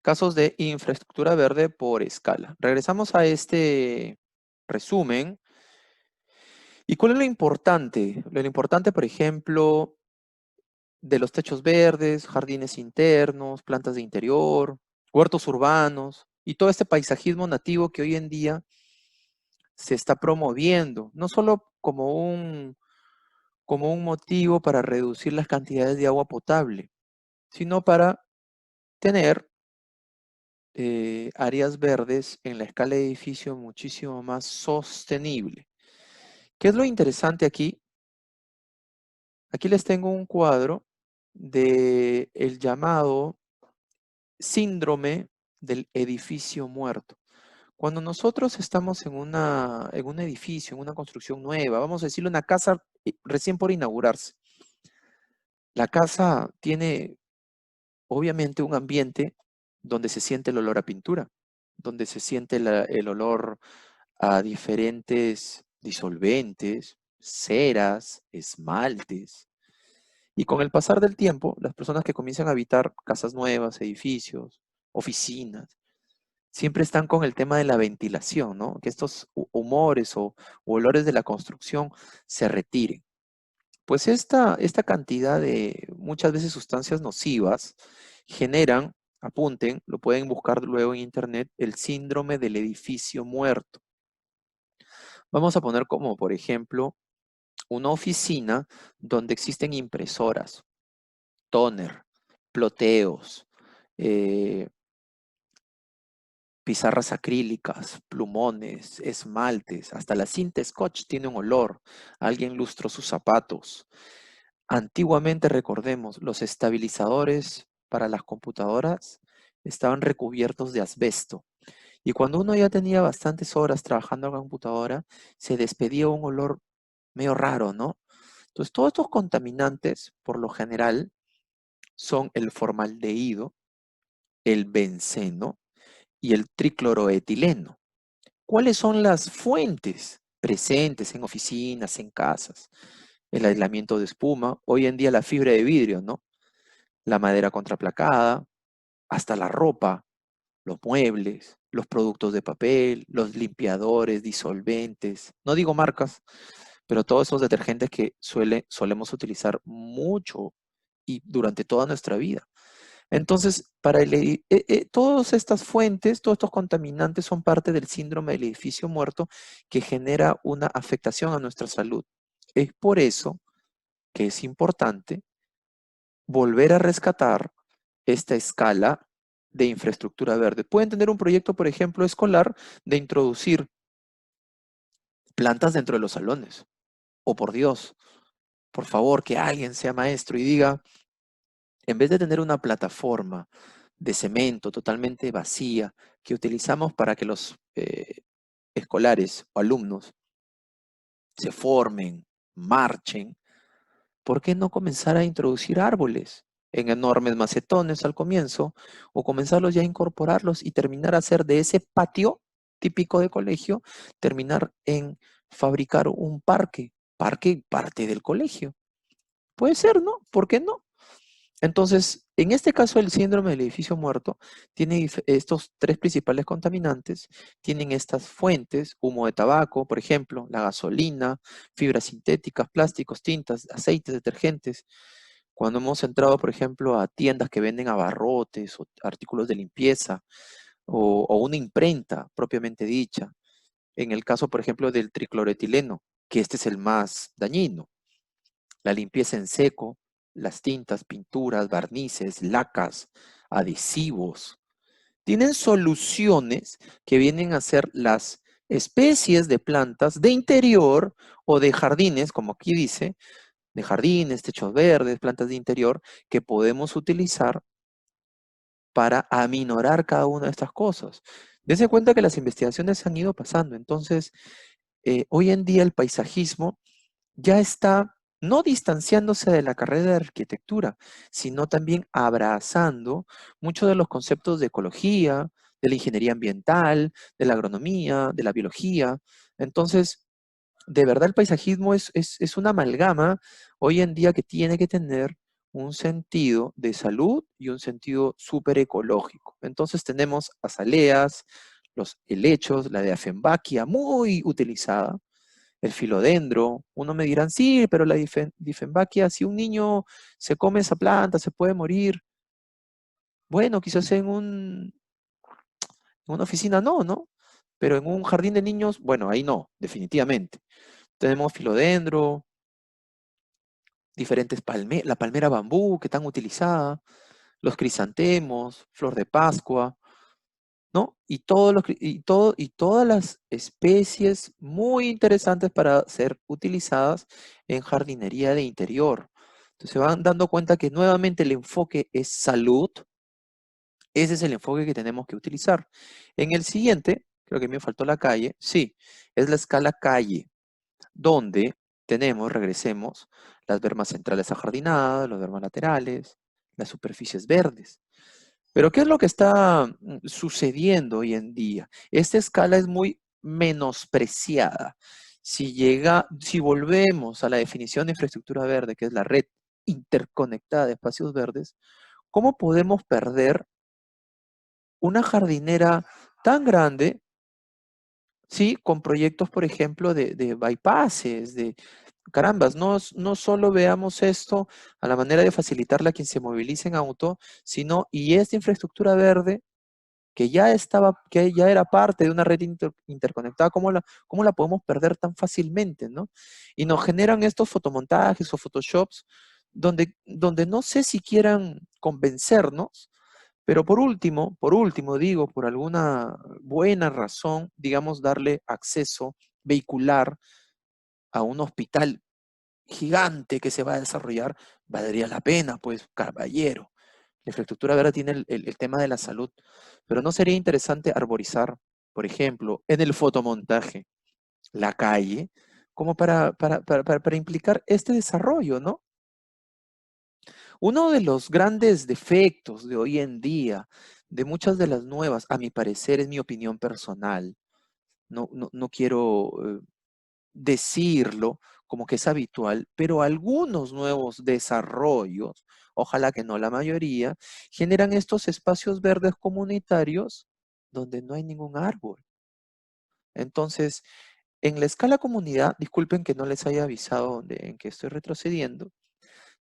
Casos de infraestructura verde por escala. Regresamos a este resumen. ¿Y cuál es lo importante? Lo importante, por ejemplo, de los techos verdes, jardines internos, plantas de interior, huertos urbanos y todo este paisajismo nativo que hoy en día se está promoviendo, no solo como un motivo para reducir las cantidades de agua potable, sino para tener áreas verdes en la escala de edificio muchísimo más sostenible. ¿Qué es lo interesante aquí? Aquí les tengo un cuadro de el llamado síndrome del edificio muerto. Cuando nosotros estamos en un edificio, en una construcción nueva, vamos a decirle una casa recién por inaugurarse, la casa tiene obviamente un ambiente donde se siente el olor a pintura, donde se siente el olor a diferentes disolventes, ceras, esmaltes. Y con el pasar del tiempo, las personas que comienzan a habitar casas nuevas, edificios, oficinas, siempre están con el tema de la ventilación, ¿no? Que estos humores o olores de la construcción se retiren. Pues esta cantidad de muchas veces sustancias nocivas generan, apunten, lo pueden buscar luego en internet, el síndrome del edificio muerto. Vamos a poner como, por ejemplo, una oficina donde existen impresoras, tóner, ploteos, eh, pizarras acrílicas, plumones, esmaltes, hasta la cinta Scotch tiene un olor. Alguien lustró sus zapatos. Antiguamente, recordemos, los estabilizadores para las computadoras estaban recubiertos de asbesto. Y cuando uno ya tenía bastantes horas trabajando en la computadora, se despedía un olor medio raro, ¿no? Entonces, todos estos contaminantes, por lo general, son el formaldehído, el benceno y el tricloroetileno. ¿Cuáles son las fuentes presentes en oficinas, en casas? El aislamiento de espuma, hoy en día la fibra de vidrio, ¿no? La madera contraplacada, hasta la ropa, los muebles, los productos de papel, los limpiadores, disolventes, no digo marcas, pero todos esos detergentes que solemos utilizar mucho y durante toda nuestra vida. Entonces, todas estas fuentes, todos estos contaminantes son parte del síndrome del edificio muerto que genera una afectación a nuestra salud. Es por eso que es importante volver a rescatar esta escala de infraestructura verde. Pueden tener un proyecto, por ejemplo, escolar de introducir plantas dentro de los salones. O por Dios, por favor, que alguien sea maestro y diga, en vez de tener una plataforma de cemento totalmente vacía que utilizamos para que los escolares o alumnos se formen, marchen, ¿por qué no comenzar a introducir árboles en enormes macetones al comienzo o comenzarlos ya a incorporarlos y terminar a hacer de ese patio típico de colegio, terminar en fabricar un parque parte del colegio? Puede ser, ¿no? ¿Por qué no? Entonces, en este caso, el síndrome del edificio muerto tiene estos tres principales contaminantes, tienen estas fuentes, humo de tabaco, por ejemplo, la gasolina, fibras sintéticas, plásticos, tintas, aceites, detergentes. Cuando hemos entrado, por ejemplo, a tiendas que venden abarrotes o artículos de limpieza o una imprenta propiamente dicha, en el caso, por ejemplo, del tricloretileno, que este es el más dañino, la limpieza en seco, las tintas, pinturas, barnices, lacas, adhesivos. Tienen soluciones que vienen a ser las especies de plantas de interior o de jardines, como aquí dice, de jardines, techos verdes, plantas de interior, que podemos utilizar para aminorar cada una de estas cosas. Dense cuenta que las investigaciones han ido pasando, entonces hoy en día el paisajismo ya está no distanciándose de la carrera de arquitectura, sino también abrazando muchos de los conceptos de ecología, de la ingeniería ambiental, de la agronomía, de la biología. Entonces, de verdad el paisajismo es una amalgama hoy en día que tiene que tener un sentido de salud y un sentido súper ecológico. Entonces tenemos azaleas, los helechos, la diafenbachia, muy utilizada, el filodendro. Uno me dirán, sí, pero la difenbachia, si un niño se come esa planta, se puede morir. Bueno, quizás en una oficina no, ¿no? Pero en un jardín de niños, bueno, ahí no, definitivamente. Tenemos filodendro, diferentes la palmera bambú que tan utilizada, los crisantemos, flor de Pascua, ¿no? Y todas las especies muy interesantes para ser utilizadas en jardinería de interior. Entonces se van dando cuenta que nuevamente el enfoque es salud. Ese es el enfoque que tenemos que utilizar. En el siguiente, creo que me faltó la calle, sí, es la escala calle, donde tenemos, regresemos, las bermas centrales ajardinadas, los bermas laterales, las superficies verdes. Pero ¿qué es lo que está sucediendo hoy en día? Esta escala es muy menospreciada. Si volvemos a la definición de infraestructura verde, que es la red interconectada de espacios verdes, ¿cómo podemos perder una jardinera tan grande, sí, con proyectos, por ejemplo, de bypasses, de carambas, no solo veamos esto a la manera de facilitarle a quien se movilice en auto, sino, y esta infraestructura verde que ya era parte de una red interconectada, cómo la podemos perder tan fácilmente, ¿no? Y nos generan estos fotomontajes o photoshops donde no sé si quieran convencernos, pero por último, digo, por alguna buena razón, digamos, darle acceso vehicular a un hospital gigante que se va a desarrollar, valdría la pena, pues, caballero. La infraestructura verde tiene el tema de la salud, pero ¿no sería interesante arborizar, por ejemplo, en el fotomontaje, la calle, como para implicar este desarrollo, ¿no? Uno de los grandes defectos de hoy en día, de muchas de las nuevas, a mi parecer, es mi opinión personal, no quiero decirlo como que es habitual, pero algunos nuevos desarrollos, ojalá que no la mayoría, generan estos espacios verdes comunitarios donde no hay ningún árbol. Entonces, en la escala comunidad, disculpen que no les haya avisado en que estoy retrocediendo,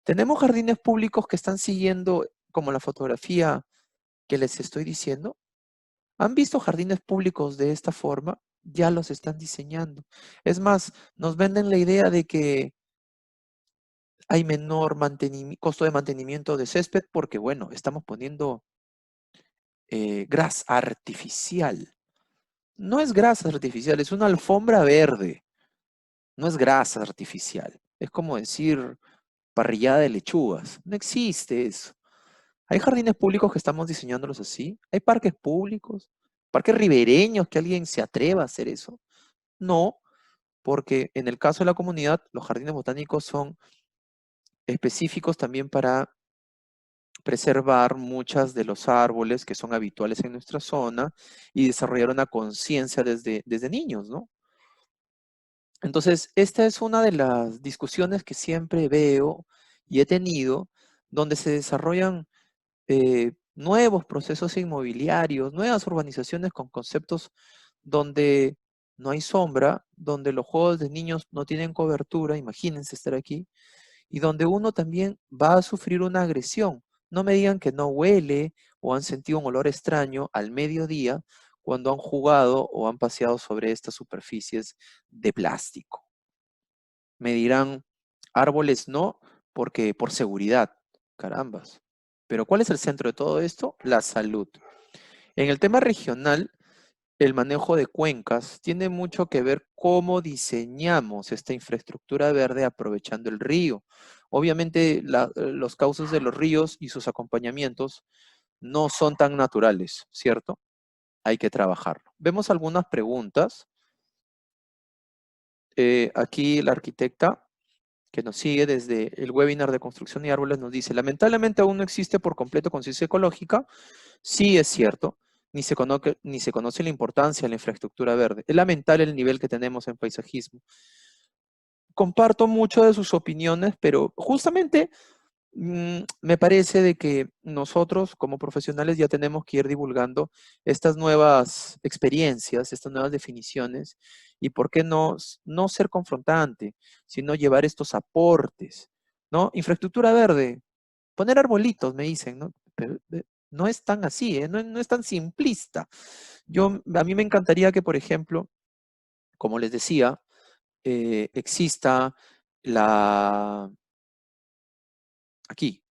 tenemos jardines públicos que están siguiendo como la fotografía que les estoy diciendo. ¿Han visto jardines públicos de esta forma? Ya los están diseñando. Es más, nos venden la idea de que hay menor costo de mantenimiento de césped porque, bueno, estamos poniendo grasa artificial. No es grasa artificial, es una alfombra verde. No es grasa artificial. Es como decir parrillada de lechugas. No existe eso. Hay jardines públicos que estamos diseñándolos así. Hay parques públicos, parques ribereños que alguien se atreva a hacer eso. No, porque en el caso de la comunidad, los jardines botánicos son específicos también para preservar muchas de los árboles que son habituales en nuestra zona y desarrollar una conciencia desde niños, ¿no? Entonces, esta es una de las discusiones que siempre veo y he tenido, donde se desarrollan nuevos procesos inmobiliarios, nuevas urbanizaciones con conceptos donde no hay sombra, donde los juegos de niños no tienen cobertura, imagínense estar aquí, y donde uno también va a sufrir una agresión. No me digan que no huele o han sentido un olor extraño al mediodía cuando han jugado o han paseado sobre estas superficies de plástico. Me dirán, árboles no, porque por seguridad. Carambas. Pero ¿cuál es el centro de todo esto? La salud. En el tema regional, el manejo de cuencas tiene mucho que ver cómo diseñamos esta infraestructura verde aprovechando el río. Obviamente los cauces de los ríos y sus acompañamientos no son tan naturales, ¿cierto? Hay que trabajarlo. Vemos algunas preguntas. Aquí la arquitecta que nos sigue desde el webinar de construcción y árboles nos dice, lamentablemente aún no existe por completo conciencia ecológica. Sí, es cierto. ni se conoce la importancia de la infraestructura verde. Es lamentable el nivel que tenemos en paisajismo. Comparto mucho de sus opiniones, pero justamente me parece de que nosotros como profesionales ya tenemos que ir divulgando estas nuevas experiencias, estas nuevas definiciones, y por qué no ser confrontante, sino llevar estos aportes, ¿no? Infraestructura verde, poner arbolitos, me dicen, ¿no? Pero no es tan así, ¿eh? No es tan simplista. A mí me encantaría que, por ejemplo, como les decía, exista la, aquí,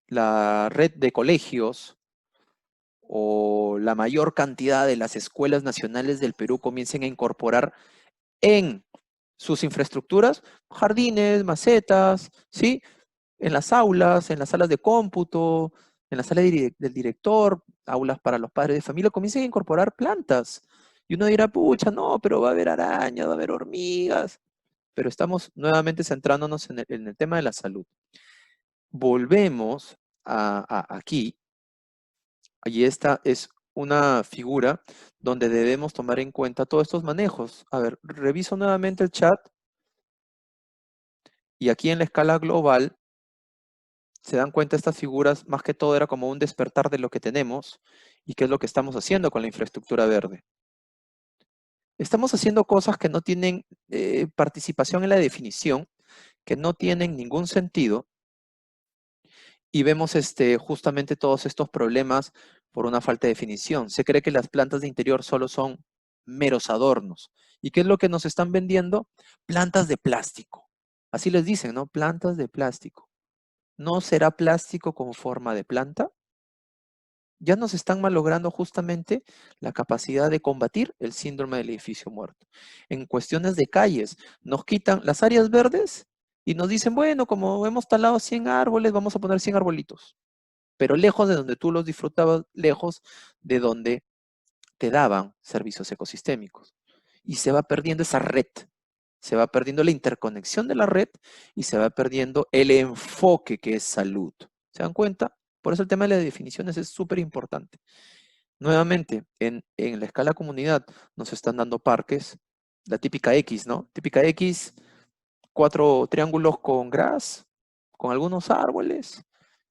la red de colegios o la mayor cantidad de las escuelas nacionales del Perú comiencen a incorporar en sus infraestructuras jardines, macetas, ¿sí? En las aulas, en las salas de cómputo, en la sala del director, aulas para los padres de familia, comiencen a incorporar plantas. Y uno dirá, pucha, no, pero va a haber arañas, va a haber hormigas. Pero estamos nuevamente centrándonos en el tema de la salud. Volvemos aquí, y esta es una figura donde debemos tomar en cuenta todos estos manejos. A ver, reviso nuevamente el chat y aquí en la escala global se dan cuenta estas figuras, más que todo era como un despertar de lo que tenemos y qué es lo que estamos haciendo con la infraestructura verde. Estamos haciendo cosas que no tienen participación en la definición, que no tienen ningún sentido, y vemos justamente todos estos problemas por una falta de definición. Se cree que las plantas de interior solo son meros adornos. ¿Y qué es lo que nos están vendiendo? Plantas de plástico. Así les dicen, ¿no? Plantas de plástico. ¿No será plástico con forma de planta? Ya nos están malogrando justamente la capacidad de combatir el síndrome del edificio muerto. En cuestiones de calles, nos quitan las áreas verdes y nos dicen, bueno, como hemos talado 100 árboles, vamos a poner 100 arbolitos, pero lejos de donde tú los disfrutabas, lejos de donde te daban servicios ecosistémicos. Y se va perdiendo esa red, se va perdiendo la interconexión de la red y se va perdiendo el enfoque que es salud. ¿Se dan cuenta? Por eso el tema de las definiciones es súper importante. Nuevamente, en la escala comunidad nos están dando parques, la típica X, ¿no? Típica X, 4 triángulos con gras, con algunos árboles,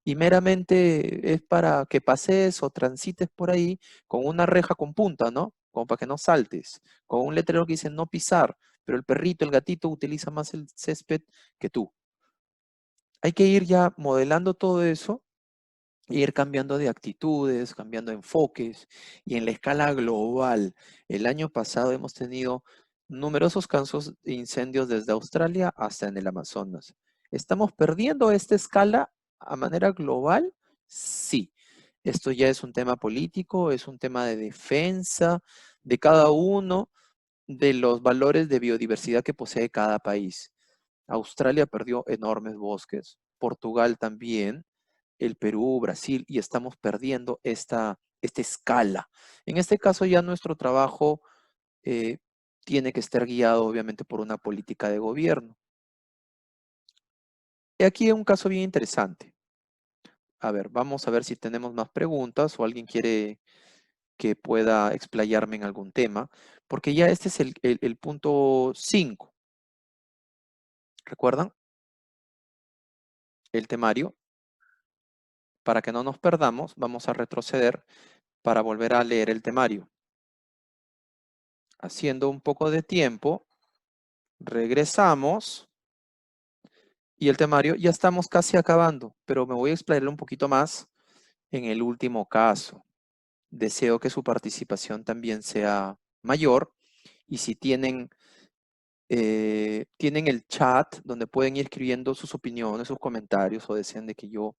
y meramente es para que pases o transites por ahí con una reja con punta, ¿no? Como para que no saltes, con un letrero que dice no pisar, pero el perrito, el gatito utiliza más el césped que tú. Hay que ir ya modelando todo eso e ir cambiando de actitudes, cambiando enfoques, y en la escala global, el año pasado hemos tenido numerosos casos de incendios desde Australia hasta en el Amazonas. ¿Estamos perdiendo esta escala a manera global? Sí. Esto ya es un tema político, es un tema de defensa de cada uno de los valores de biodiversidad que posee cada país. Australia perdió enormes bosques, Portugal también, el Perú, Brasil, y estamos perdiendo esta escala. En este caso ya nuestro trabajo eh, tiene que estar guiado obviamente por una política de gobierno. Y aquí hay un caso bien interesante. A ver, vamos a ver si tenemos más preguntas o alguien quiere que pueda explayarme en algún tema, porque ya este es el punto 5. ¿Recuerdan? El temario. Para que no nos perdamos, vamos a retroceder para volver a leer el temario. Haciendo un poco de tiempo, regresamos y el temario ya estamos casi acabando, pero me voy a explayar un poquito más en el último caso. Deseo que su participación también sea mayor y si tienen el chat donde pueden ir escribiendo sus opiniones, sus comentarios o desean de que yo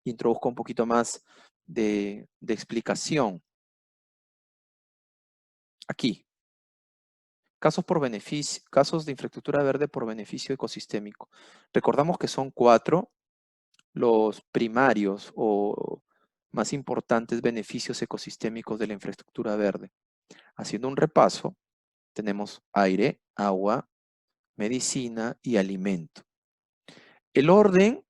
introduzca un poquito más de explicación. Aquí, casos de infraestructura verde por beneficio ecosistémico. Recordamos que son 4 los primarios o más importantes beneficios ecosistémicos de la infraestructura verde. Haciendo un repaso, tenemos aire, agua, medicina y alimento. El orden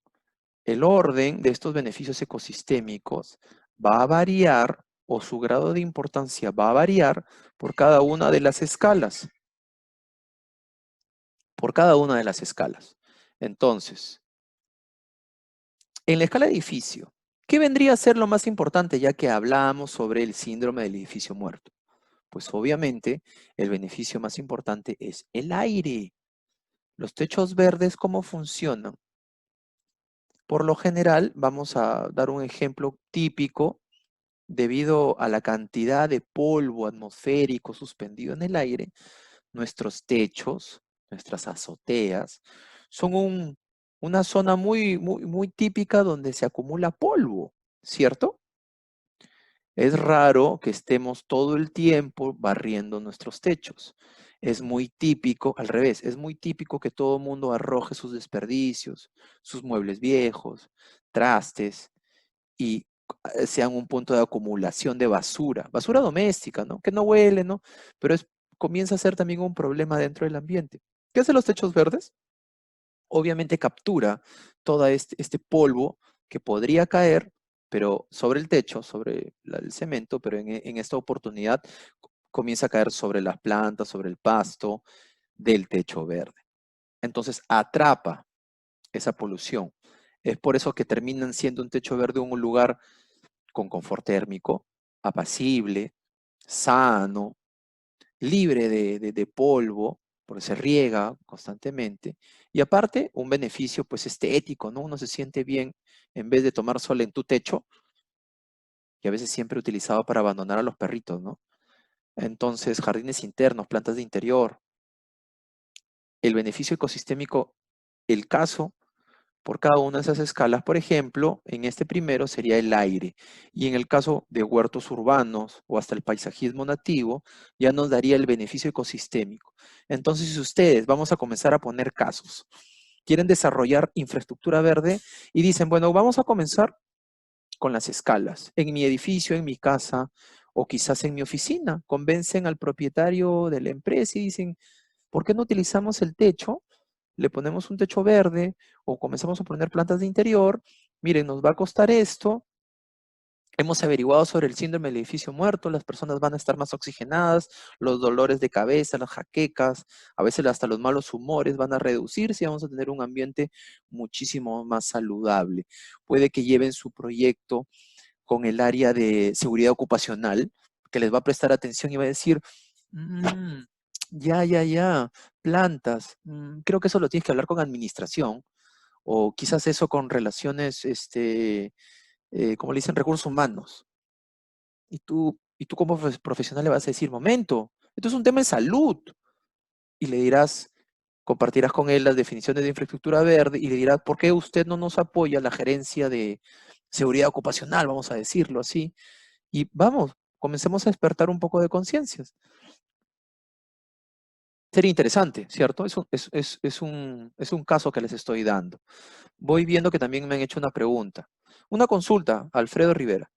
de estos beneficios ecosistémicos va a variar o su grado de importancia va a variar por cada una de las escalas. Por cada una de las escalas. Entonces, en la escala de edificio, ¿qué vendría a ser lo más importante ya que hablamos sobre el síndrome del edificio muerto? Pues obviamente el beneficio más importante es el aire. Los techos verdes, ¿cómo funcionan? Por lo general, vamos a dar un ejemplo típico, debido a la cantidad de polvo atmosférico suspendido en el aire, nuestros techos, nuestras azoteas, son una zona muy típica donde se acumula polvo, ¿cierto? Es raro que estemos todo el tiempo barriendo nuestros techos. Es muy típico, al revés, es muy típico que todo el mundo arroje sus desperdicios, sus muebles viejos, trastes y sean un punto de acumulación de basura, basura doméstica, ¿no? Que no huele, ¿no? Pero comienza a ser también un problema dentro del ambiente. ¿Qué hacen los techos verdes? Obviamente captura todo este polvo que podría caer, pero sobre el techo, sobre el cemento, pero en esta oportunidad comienza a caer sobre las plantas, sobre el pasto del techo verde. Entonces atrapa esa polución. Es por eso que terminan siendo un techo verde un lugar con confort térmico, apacible, sano, libre de polvo, porque se riega constantemente, y aparte un beneficio pues estético, ¿no? Uno se siente bien en vez de tomar sol en tu techo, y a veces siempre utilizado para abandonar a los perritos, ¿no? Entonces, jardines internos, plantas de interior, el beneficio ecosistémico, el caso por cada una de esas escalas. Por ejemplo, en este primero sería el aire, y en el caso de huertos urbanos o hasta el paisajismo nativo, ya nos daría el beneficio ecosistémico. Entonces, si ustedes, vamos a comenzar a poner casos, quieren desarrollar infraestructura verde y dicen, bueno, vamos a comenzar con las escalas, en mi edificio, en mi casa o quizás en mi oficina, convencen al propietario de la empresa y dicen, ¿por qué no utilizamos el techo? Le ponemos un techo verde o comenzamos a poner plantas de interior. Miren, nos va a costar esto. Hemos averiguado sobre el síndrome del edificio muerto, las personas van a estar más oxigenadas, los dolores de cabeza, las jaquecas, a veces hasta los malos humores van a reducirse y vamos a tener un ambiente muchísimo más saludable. Puede que lleven su proyecto con el área de seguridad ocupacional, que les va a prestar atención y va a decir, "Mm, ya, plantas, creo que eso lo tienes que hablar con administración, o quizás eso con relaciones, como le dicen, recursos humanos. Y tú como profesional le vas a decir, momento, esto es un tema de salud. Y le dirás, compartirás con él las definiciones de infraestructura verde y le dirás, ¿por qué usted no nos apoya la gerencia de seguridad ocupacional, vamos a decirlo así? Y vamos, comencemos a despertar un poco de conciencias. Sería interesante, ¿cierto? Es un caso que les estoy dando. Voy viendo que también me han hecho una pregunta. Una consulta, Alfredo Rivera.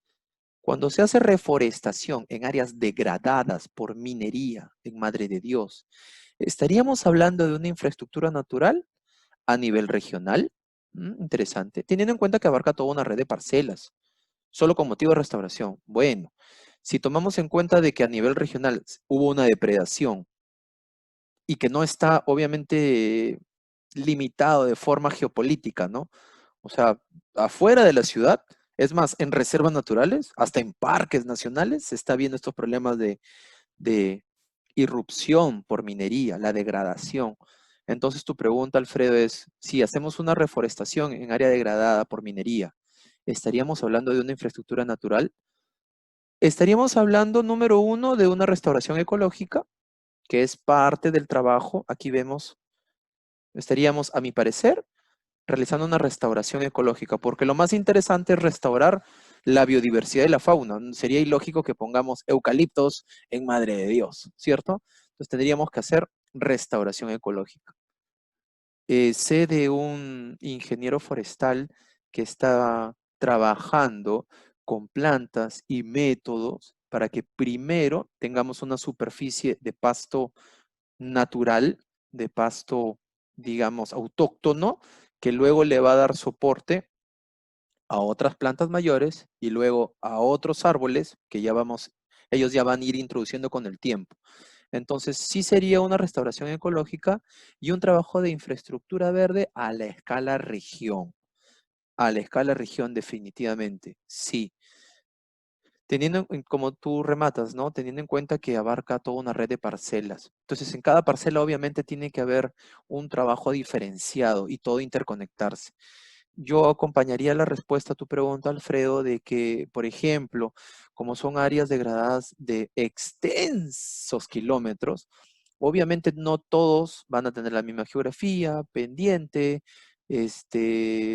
Cuando se hace reforestación en áreas degradadas por minería en Madre de Dios, ¿estaríamos hablando de una infraestructura natural a nivel regional? Interesante. Teniendo en cuenta que abarca toda una red de parcelas, solo con motivo de restauración. Bueno, si tomamos en cuenta de que a nivel regional hubo una depredación y que no está obviamente limitado de forma geopolítica, ¿no? O sea, afuera de la ciudad, es más, en reservas naturales, hasta en parques nacionales, se está viendo estos problemas de irrupción por minería, la degradación. Entonces tu pregunta, Alfredo, es, si hacemos una reforestación en área degradada por minería, ¿estaríamos hablando de una infraestructura natural? Estaríamos hablando, número uno, de una restauración ecológica, que es parte del trabajo. Aquí vemos, estaríamos, a mi parecer, realizando una restauración ecológica, porque lo más interesante es restaurar la biodiversidad y la fauna. Sería ilógico que pongamos eucaliptos en Madre de Dios, ¿cierto? Entonces tendríamos que hacer restauración ecológica. Sé de un ingeniero forestal que está trabajando con plantas y métodos para que primero tengamos una superficie de pasto natural, de pasto, digamos, autóctono, que luego le va a dar soporte a otras plantas mayores y luego a otros árboles que ellos ya van a ir introduciendo con el tiempo. Entonces, sí sería una restauración ecológica y un trabajo de infraestructura verde a la escala región definitivamente, sí. Como tú rematas, ¿no? Teniendo en cuenta que abarca toda una red de parcelas. Entonces, en cada parcela obviamente tiene que haber un trabajo diferenciado y todo interconectarse. Yo acompañaría la respuesta a tu pregunta, Alfredo, de que, por ejemplo, como son áreas degradadas de extensos kilómetros, obviamente no todos van a tener la misma geografía, pendiente,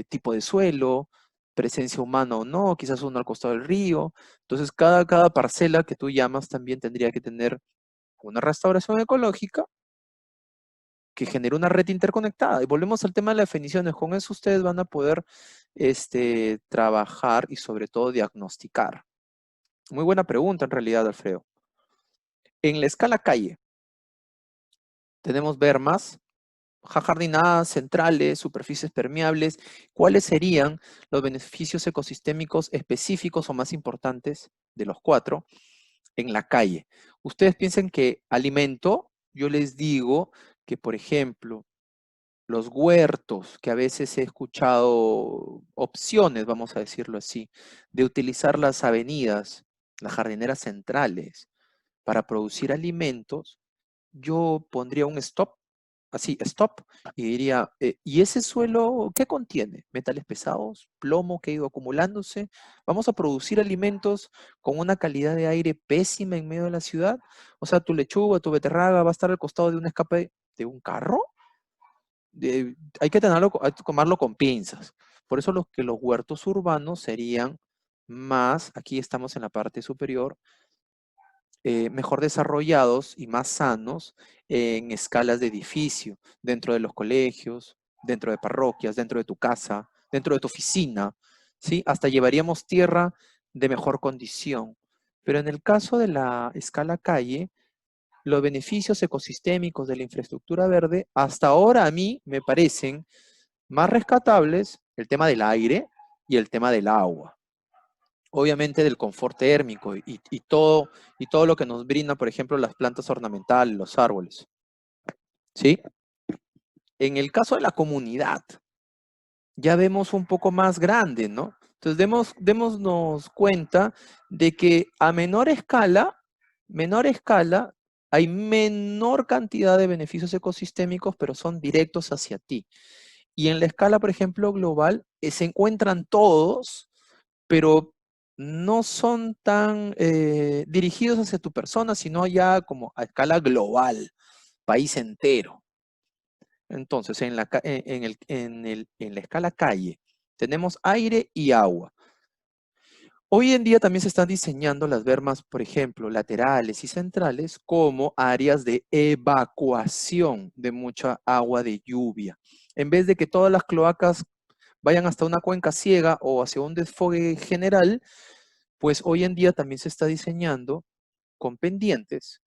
tipo de suelo, presencia humana o no, quizás uno al costado del río. Entonces, cada parcela que tú llamas también tendría que tener una restauración ecológica que genere una red interconectada. Y volvemos al tema de las definiciones. Con eso ustedes van a poder trabajar y sobre todo diagnosticar. Muy buena pregunta en realidad, Alfredo. En la escala calle, tenemos bermas, jardinadas, centrales, superficies permeables. ¿Cuáles serían los beneficios ecosistémicos específicos o más importantes de los cuatro en la calle? Ustedes piensan que alimento, yo les digo que, por ejemplo, los huertos, que a veces he escuchado opciones, vamos a decirlo así, de utilizar las avenidas, las jardineras centrales para producir alimentos, yo pondría un stop, así, stop, y diría, ¿y ese suelo qué contiene? ¿Metales pesados? ¿Plomo que ha ido acumulándose? ¿Vamos a producir alimentos con una calidad de aire pésima en medio de la ciudad? O sea, tu lechuga, tu beterraga va a estar al costado de un escape de un carro. Hay que tomarlo con pinzas. Por eso los huertos urbanos serían más, aquí estamos en la parte superior, mejor desarrollados y más sanos en escalas de edificio, dentro de los colegios, dentro de parroquias, dentro de tu casa, dentro de tu oficina, ¿sí? Hasta llevaríamos tierra de mejor condición. Pero en el caso de la escala calle, los beneficios ecosistémicos de la infraestructura verde, hasta ahora a mí me parecen más rescatables el tema del aire y el tema del agua. Obviamente del confort térmico y todo lo que nos brinda, por ejemplo, las plantas ornamentales, los árboles. ¿Sí? En el caso de la comunidad, ya vemos un poco más grande, ¿no? Entonces, démonos cuenta de que a menor escala, hay menor cantidad de beneficios ecosistémicos, pero son directos hacia ti. Y en la escala, por ejemplo, global, se encuentran todos, pero no son tan dirigidos hacia tu persona, sino ya como a escala global, país entero. Entonces, en la escala calle, tenemos aire y agua. Hoy en día también se están diseñando las bermas, por ejemplo, laterales y centrales, como áreas de evacuación de mucha agua de lluvia. En vez de que todas las cloacas vayan hasta una cuenca ciega o hacia un desfogue general, pues hoy en día también se está diseñando con pendientes,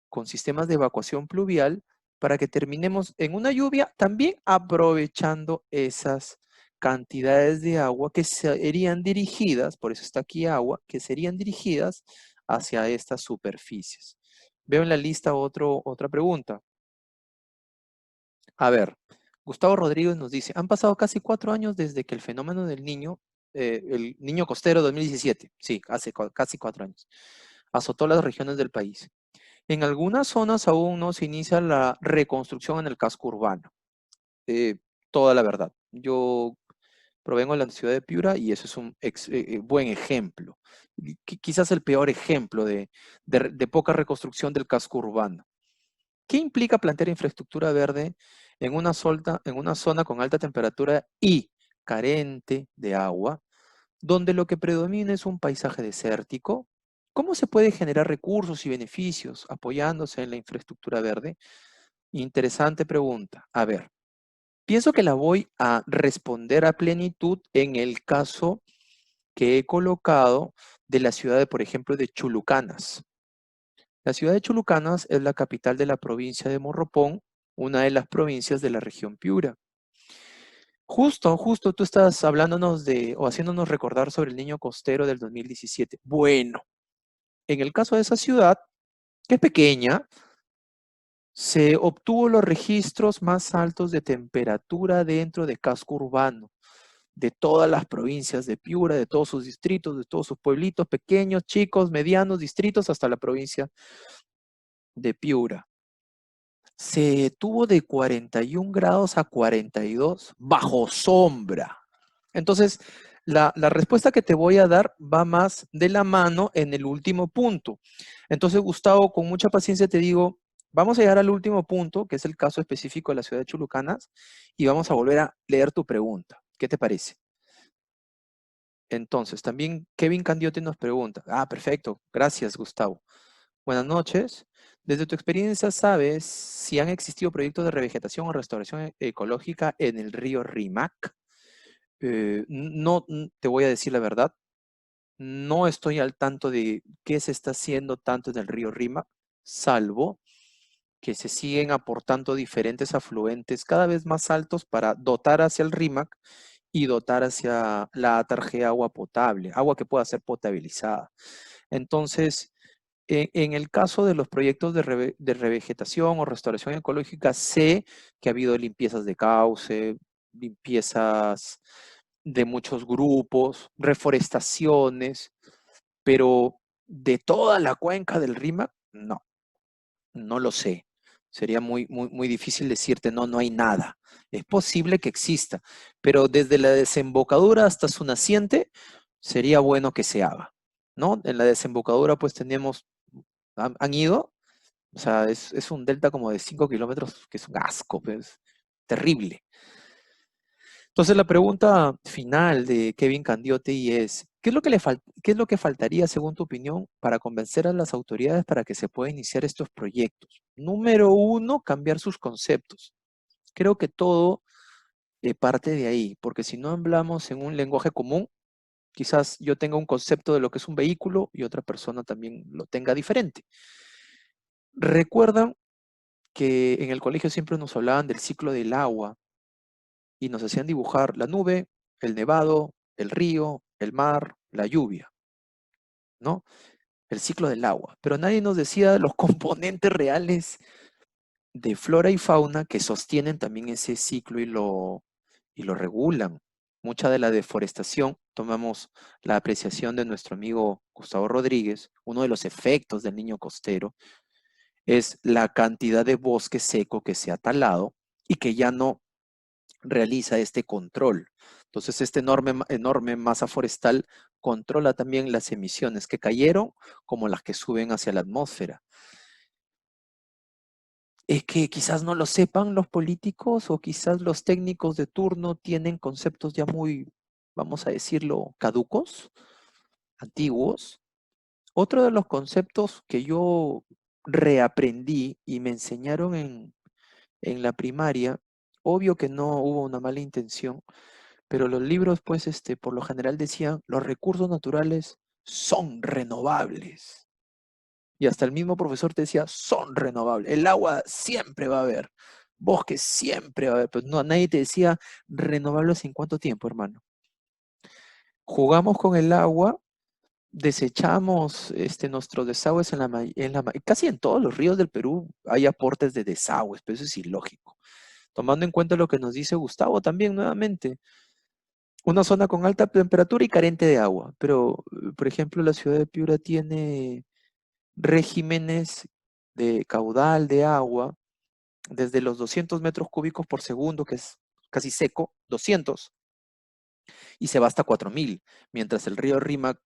con sistemas de evacuación pluvial, para que terminemos en una lluvia también aprovechando esas cantidades de agua que serían dirigidas, por eso está aquí agua, que serían dirigidas hacia estas superficies. Veo en la lista otra pregunta. A ver, Gustavo Rodríguez nos dice, han pasado casi 4 años desde que el fenómeno del niño, el niño costero 2017, sí, hace casi 4 años, azotó las regiones del país. En algunas zonas aún no se inicia la reconstrucción en el casco urbano. Eh, Toda la verdad. Yo provengo de la ciudad de Piura y eso es un buen ejemplo. Quizás el peor ejemplo de poca reconstrucción del casco urbano. ¿Qué implica plantear infraestructura verde en una zona con alta temperatura y carente de agua, donde lo que predomina es un paisaje desértico? ¿Cómo se puede generar recursos y beneficios apoyándose en la infraestructura verde? Interesante pregunta. A ver, pienso que la voy a responder a plenitud en el caso que he colocado de la ciudad de, por ejemplo, de Chulucanas. La ciudad de Chulucanas es la capital de la provincia de Morropón, una de las provincias de la región Piura. Justo tú estás hablándonos de, o haciéndonos recordar sobre el niño costero del 2017. Bueno, en el caso de esa ciudad, que es pequeña, se obtuvo los registros más altos de temperatura dentro de casco urbano, de todas las provincias de Piura, de todos sus distritos, de todos sus pueblitos pequeños, chicos, medianos, distritos, hasta la provincia de Piura. Se tuvo de 41 grados a 42 bajo sombra. Entonces, la respuesta que te voy a dar va más de la mano en el último punto. Entonces, Gustavo, con mucha paciencia te digo, vamos a llegar al último punto, que es el caso específico de la ciudad de Chulucanas, y vamos a volver a leer tu pregunta. ¿Qué te parece? Entonces, también Kevin Candiote nos pregunta. Ah, perfecto. Gracias, Gustavo. Buenas noches. Desde tu experiencia, ¿sabes si han existido proyectos de revegetación o restauración ecológica en el río Rímac? No, te voy a decir la verdad, no estoy al tanto de qué se está haciendo tanto en el río Rímac, salvo que se siguen aportando diferentes afluentes cada vez más altos para dotar hacia el Rímac y dotar hacia la Atarjea agua potable, agua que pueda ser potabilizada. Entonces, en el caso de los proyectos de revegetación o restauración ecológica, sé que ha habido limpiezas de cauce, limpiezas de muchos grupos, reforestaciones, pero de toda la cuenca del Rímac, no, no lo sé. Sería muy difícil decirte, no, no hay nada. Es posible que exista, pero desde la desembocadura hasta su naciente, sería bueno que se haga, ¿no? En la desembocadura, pues tenemos, han ido, o sea, es un delta como de 5 kilómetros, que es un asco, pues, terrible. Entonces la pregunta final de Kevin Candiotti es, ¿qué es lo que faltaría, según tu opinión, para convencer a las autoridades para que se puedan iniciar estos proyectos? Número uno, cambiar sus conceptos. Creo que todo parte de ahí, porque si no hablamos en un lenguaje común, quizás yo tenga un concepto de lo que es un vehículo y otra persona también lo tenga diferente. Recuerdan que en el colegio siempre nos hablaban del ciclo del agua y nos hacían dibujar la nube, el nevado, el río, el mar, la lluvia, ¿no? El ciclo del agua. Pero nadie nos decía los componentes reales de flora y fauna que sostienen también ese ciclo y lo regulan. Mucha de la deforestación, tomamos la apreciación de nuestro amigo Gustavo Rodríguez, uno de los efectos del niño costero es la cantidad de bosque seco que se ha talado y que ya no realiza este control. Entonces, este enorme masa forestal controla también las emisiones que cayeron como las que suben hacia la atmósfera. Es que quizás no lo sepan los políticos o quizás los técnicos de turno tienen conceptos ya muy, vamos a decirlo, caducos, antiguos. Otro de los conceptos que yo reaprendí y me enseñaron en la primaria, obvio que no hubo una mala intención, pero los libros, pues, por lo general decían, los recursos naturales son renovables. Y hasta el mismo profesor te decía, son renovables. El agua siempre va a haber. Bosques siempre va a haber. Pues no, nadie te decía renovables en cuánto tiempo, hermano. Jugamos con el agua, desechamos nuestros desagües casi en todos los ríos del Perú hay aportes de desagües, pero eso es ilógico. Tomando en cuenta lo que nos dice Gustavo también nuevamente, una zona con alta temperatura y carente de agua. Pero, por ejemplo, la ciudad de Piura tiene regímenes de caudal de agua desde los 200 metros cúbicos por segundo, que es casi seco, 200, y se va hasta 4000, mientras el río Rímac,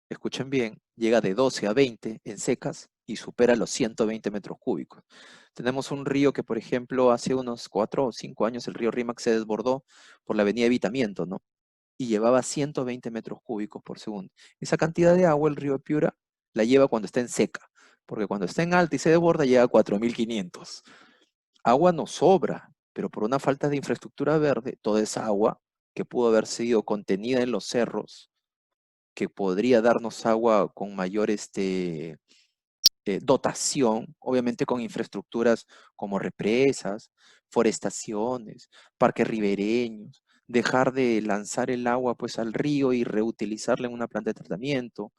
escuchen bien, llega de 12 a 20 en secas y supera los 120 metros cúbicos. Tenemos un río que, por ejemplo, hace unos 4 o 5 años el río Rímac se desbordó por la avenida Evitamiento, ¿no? Y llevaba 120 metros cúbicos por segundo. Esa cantidad de agua el río Piura la lleva cuando está en seca, porque cuando está en alta y se desborda llega a 4500. Agua nos sobra, pero por una falta de infraestructura verde, toda esa agua que pudo haber sido contenida en los cerros, que podría darnos agua con mayor dotación, obviamente con infraestructuras como represas, forestaciones, parques ribereños, dejar de lanzar el agua pues al río y reutilizarla en una planta de tratamiento.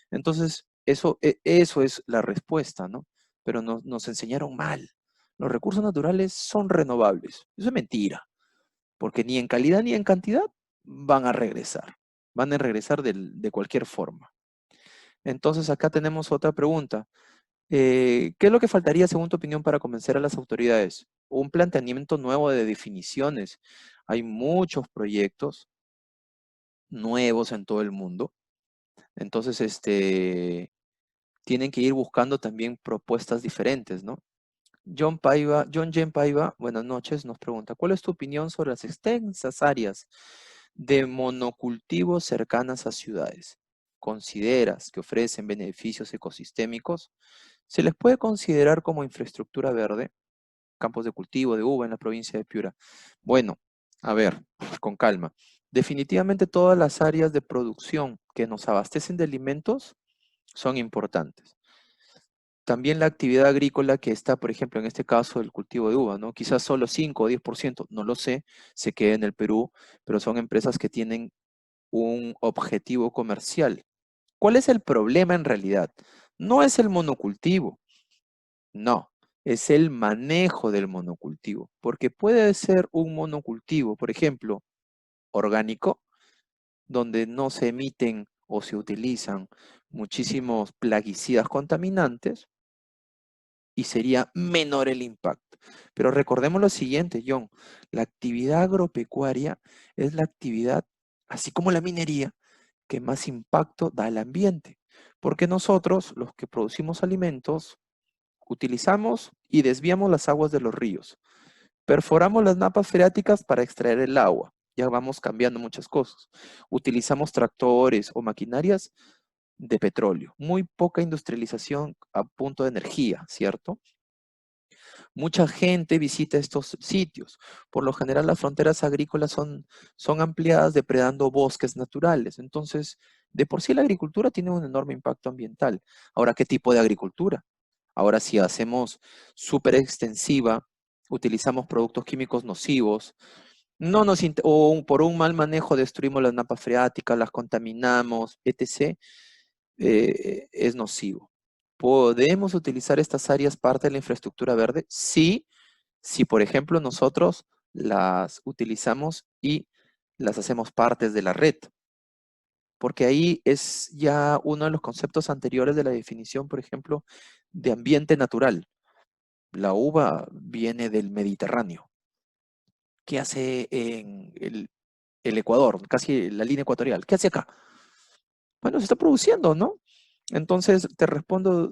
Entonces, eso es la respuesta, ¿no? Pero nos enseñaron mal. Los recursos naturales son renovables. Eso es mentira, porque ni en calidad ni en cantidad van a regresar. Van a regresar de cualquier forma. Entonces, acá tenemos otra pregunta. ¿Qué es lo que faltaría, según tu opinión, para convencer a las autoridades? Un planteamiento nuevo de definiciones. Hay muchos proyectos nuevos en todo el mundo. Entonces, tienen que ir buscando también propuestas diferentes, ¿no? John Jen Paiva, buenas noches, nos pregunta, ¿cuál es tu opinión sobre las extensas áreas de monocultivos cercanas a ciudades? ¿Consideras que ofrecen beneficios ecosistémicos? ¿Se les puede considerar como infraestructura verde? Campos de cultivo de uva en la provincia de Piura. Bueno, a ver, con calma. Definitivamente todas las áreas de producción que nos abastecen de alimentos son importantes. También la actividad agrícola que está, por ejemplo, en este caso, el cultivo de uva, ¿no? Quizás solo 5 o 10%, no lo sé, se queda en el Perú, pero son empresas que tienen un objetivo comercial. ¿Cuál es el problema en realidad? No es el monocultivo, no, es el manejo del monocultivo, porque puede ser un monocultivo, por ejemplo, orgánico, donde no se emiten o se utilizan muchísimos plaguicidas contaminantes, y sería menor el impacto. Pero recordemos lo siguiente, John, la actividad agropecuaria es la actividad, así como la minería, que más impacto da al ambiente, porque nosotros, los que producimos alimentos, utilizamos y desviamos las aguas de los ríos, perforamos las napas freáticas para extraer el agua, ya vamos cambiando muchas cosas, utilizamos tractores o maquinarias de petróleo, muy poca industrialización a punto de energía, ¿cierto? Mucha gente visita estos sitios. Por lo general, las fronteras agrícolas son ampliadas depredando bosques naturales. Entonces, de por sí la agricultura tiene un enorme impacto ambiental. Ahora, ¿qué tipo de agricultura? Ahora, si hacemos súper extensiva, utilizamos productos químicos nocivos, no nos por un mal manejo destruimos las napas freáticas, las contaminamos, etc., es nocivo. ¿Podemos utilizar estas áreas parte de la infraestructura verde? Sí, si por ejemplo nosotros las utilizamos y las hacemos partes de la red, porque ahí es ya uno de los conceptos anteriores de la definición, por ejemplo, de ambiente natural. La uva viene del Mediterráneo. ¿Qué hace en el Ecuador, casi la línea ecuatorial? ¿Qué hace acá? Bueno, se está produciendo, ¿no? Entonces, te respondo,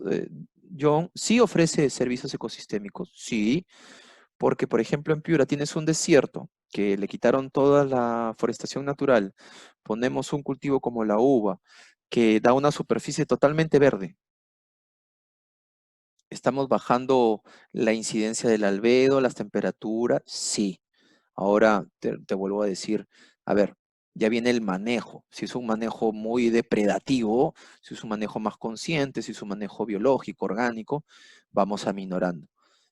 John, sí ofrece servicios ecosistémicos, sí, porque, por ejemplo, en Piura tienes un desierto que le quitaron toda la forestación natural, ponemos un cultivo como la uva, que da una superficie totalmente verde. ¿Estamos bajando la incidencia del albedo, las temperaturas? Sí. Ahora te vuelvo a decir, a ver, ya viene el manejo. Si es un manejo muy depredativo, si es un manejo más consciente, si es un manejo biológico, orgánico, vamos aminorando.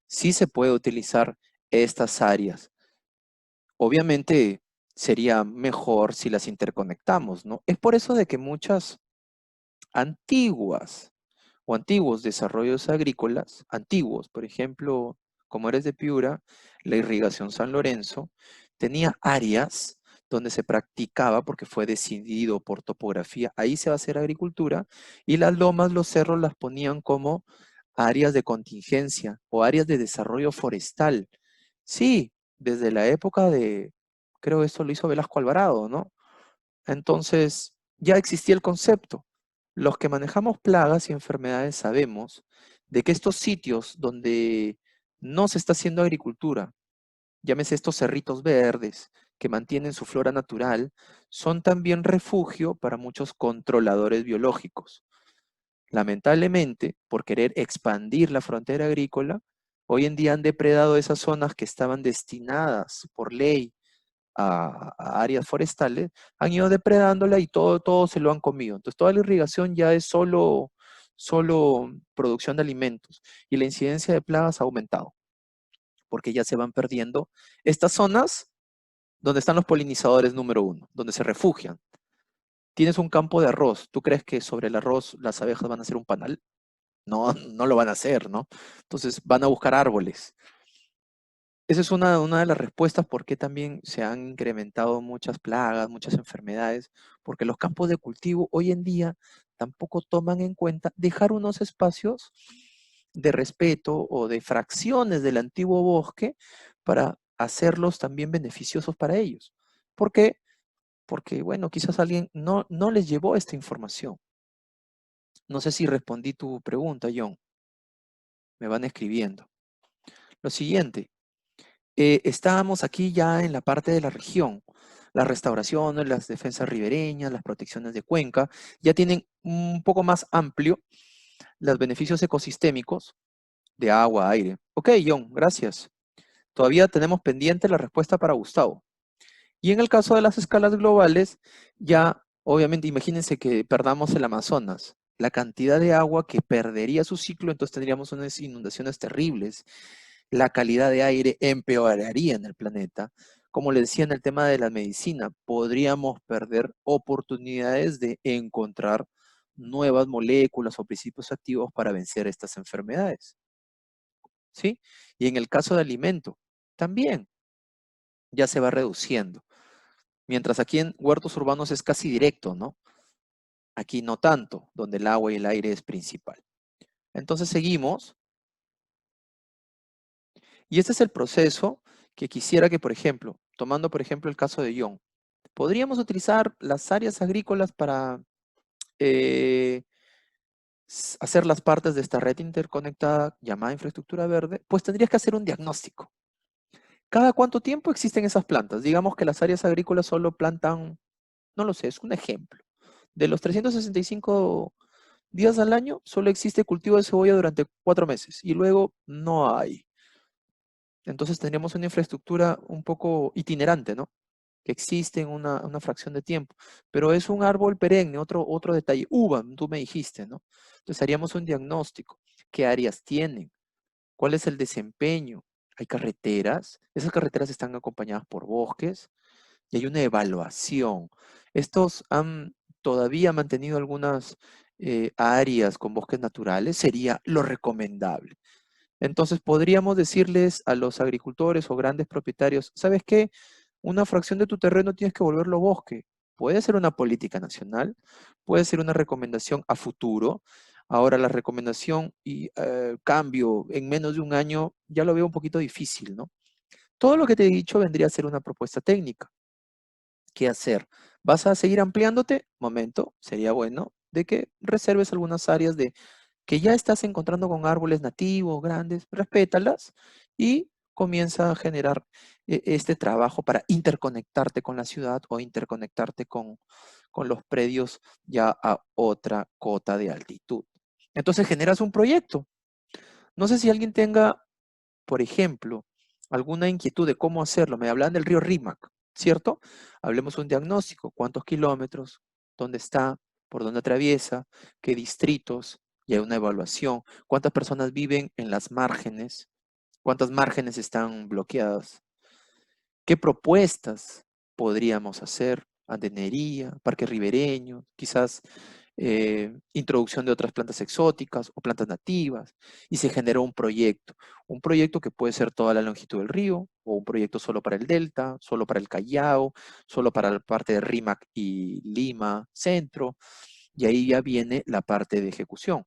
Sí se puede utilizar estas áreas. Obviamente sería mejor si las interconectamos, ¿no? Es por eso de que muchas antiguas o antiguos desarrollos agrícolas, antiguos, por ejemplo, como eres de Piura, la irrigación San Lorenzo, tenía áreas donde se practicaba, porque fue decidido por topografía, ahí se va a hacer agricultura, y las lomas, los cerros las ponían como áreas de contingencia o áreas de desarrollo forestal. Sí, desde la época de, creo que esto lo hizo Velasco Alvarado, ¿no? Entonces, ya existía el concepto. Los que manejamos plagas y enfermedades sabemos de que estos sitios donde no se está haciendo agricultura, llámese estos cerritos verdes que mantienen su flora natural, son también refugio para muchos controladores biológicos. Lamentablemente, por querer expandir la frontera agrícola, hoy en día han depredado esas zonas que estaban destinadas por ley a áreas forestales, han ido depredándola y todo se lo han comido. Entonces, toda la irrigación ya es solo producción de alimentos y la incidencia de plagas ha aumentado porque ya se van perdiendo estas zonas donde están los polinizadores número uno, donde se refugian. Tienes un campo de arroz, ¿tú crees que sobre el arroz las abejas van a hacer un panal? No, no lo van a hacer, ¿no? Entonces van a buscar árboles. Esa es una de las respuestas por qué también se han incrementado muchas plagas, muchas enfermedades, porque los campos de cultivo hoy en día tampoco toman en cuenta dejar unos espacios de respeto o de fracciones del antiguo bosque para hacerlos también beneficiosos para ellos. ¿Por qué? Porque, bueno, quizás alguien no les llevó esta información. No sé si respondí tu pregunta, John. Me van escribiendo. Lo siguiente, estábamos aquí ya en la parte de la región. Las restauraciones, las defensas ribereñas, las protecciones de cuenca, ya tienen un poco más amplio los beneficios ecosistémicos de agua, aire. Ok, John, gracias. Todavía tenemos pendiente la respuesta para Gustavo. Y en el caso de las escalas globales, ya obviamente imagínense que perdamos el Amazonas. La cantidad de agua que perdería su ciclo, entonces tendríamos unas inundaciones terribles. La calidad de aire empeoraría en el planeta. Como le decía en el tema de la medicina, podríamos perder oportunidades de encontrar nuevas moléculas o principios activos para vencer estas enfermedades. ¿Sí? Y en el caso de alimento, también ya se va reduciendo. Mientras aquí en huertos urbanos es casi directo, ¿no? Aquí no tanto, donde el agua y el aire es principal. Entonces seguimos, y este es el proceso que quisiera que, por ejemplo, tomando por ejemplo el caso de John, podríamos utilizar las áreas agrícolas para eh, hacer las partes de esta red interconectada llamada infraestructura verde, pues tendrías que hacer un diagnóstico. ¿Cada cuánto tiempo existen esas plantas? Digamos que las áreas agrícolas solo plantan, no lo sé, es un ejemplo. De los 365 días al año, solo existe cultivo de cebolla durante 4 meses y luego no hay. Entonces tendríamos una infraestructura un poco itinerante, ¿no? Que existe en una fracción de tiempo. Pero es un árbol perenne, otro detalle. Uva, tú me dijiste, ¿no? Entonces haríamos un diagnóstico. ¿Qué áreas tienen? ¿Cuál es el desempeño? ¿Hay carreteras? Esas carreteras están acompañadas por bosques y hay una evaluación. Estos han todavía mantenido algunas áreas con bosques naturales, sería lo recomendable. Entonces podríamos decirles a los agricultores o grandes propietarios, ¿sabes qué? Una fracción de tu terreno tienes que volverlo bosque. Puede ser una política nacional, puede ser una recomendación a futuro. Ahora la recomendación y cambio en menos de un año ya lo veo un poquito difícil, ¿no? Todo lo que te he dicho vendría a ser una propuesta técnica. ¿Qué hacer? ¿Vas a seguir ampliándote? Momento, sería bueno de que reserves algunas áreas de que ya estás encontrando con árboles nativos, grandes, respétalas y comienza a generar este trabajo para interconectarte con la ciudad o interconectarte con los predios ya a otra cota de altitud. Entonces generas un proyecto. No sé si alguien tenga, por ejemplo, alguna inquietud de cómo hacerlo. Me hablan del río Rímac, ¿cierto? Hablemos un diagnóstico, cuántos kilómetros, dónde está, por dónde atraviesa, qué distritos, y hay una evaluación, cuántas personas viven en las márgenes, cuántas márgenes están bloqueadas, qué propuestas podríamos hacer, andenería, parque ribereño, quizás introducción de otras plantas exóticas o plantas nativas, y se generó un proyecto que puede ser toda la longitud del río, o un proyecto solo para el delta, solo para el Callao, solo para la parte de Rímac y Lima, centro, y ahí ya viene la parte de ejecución,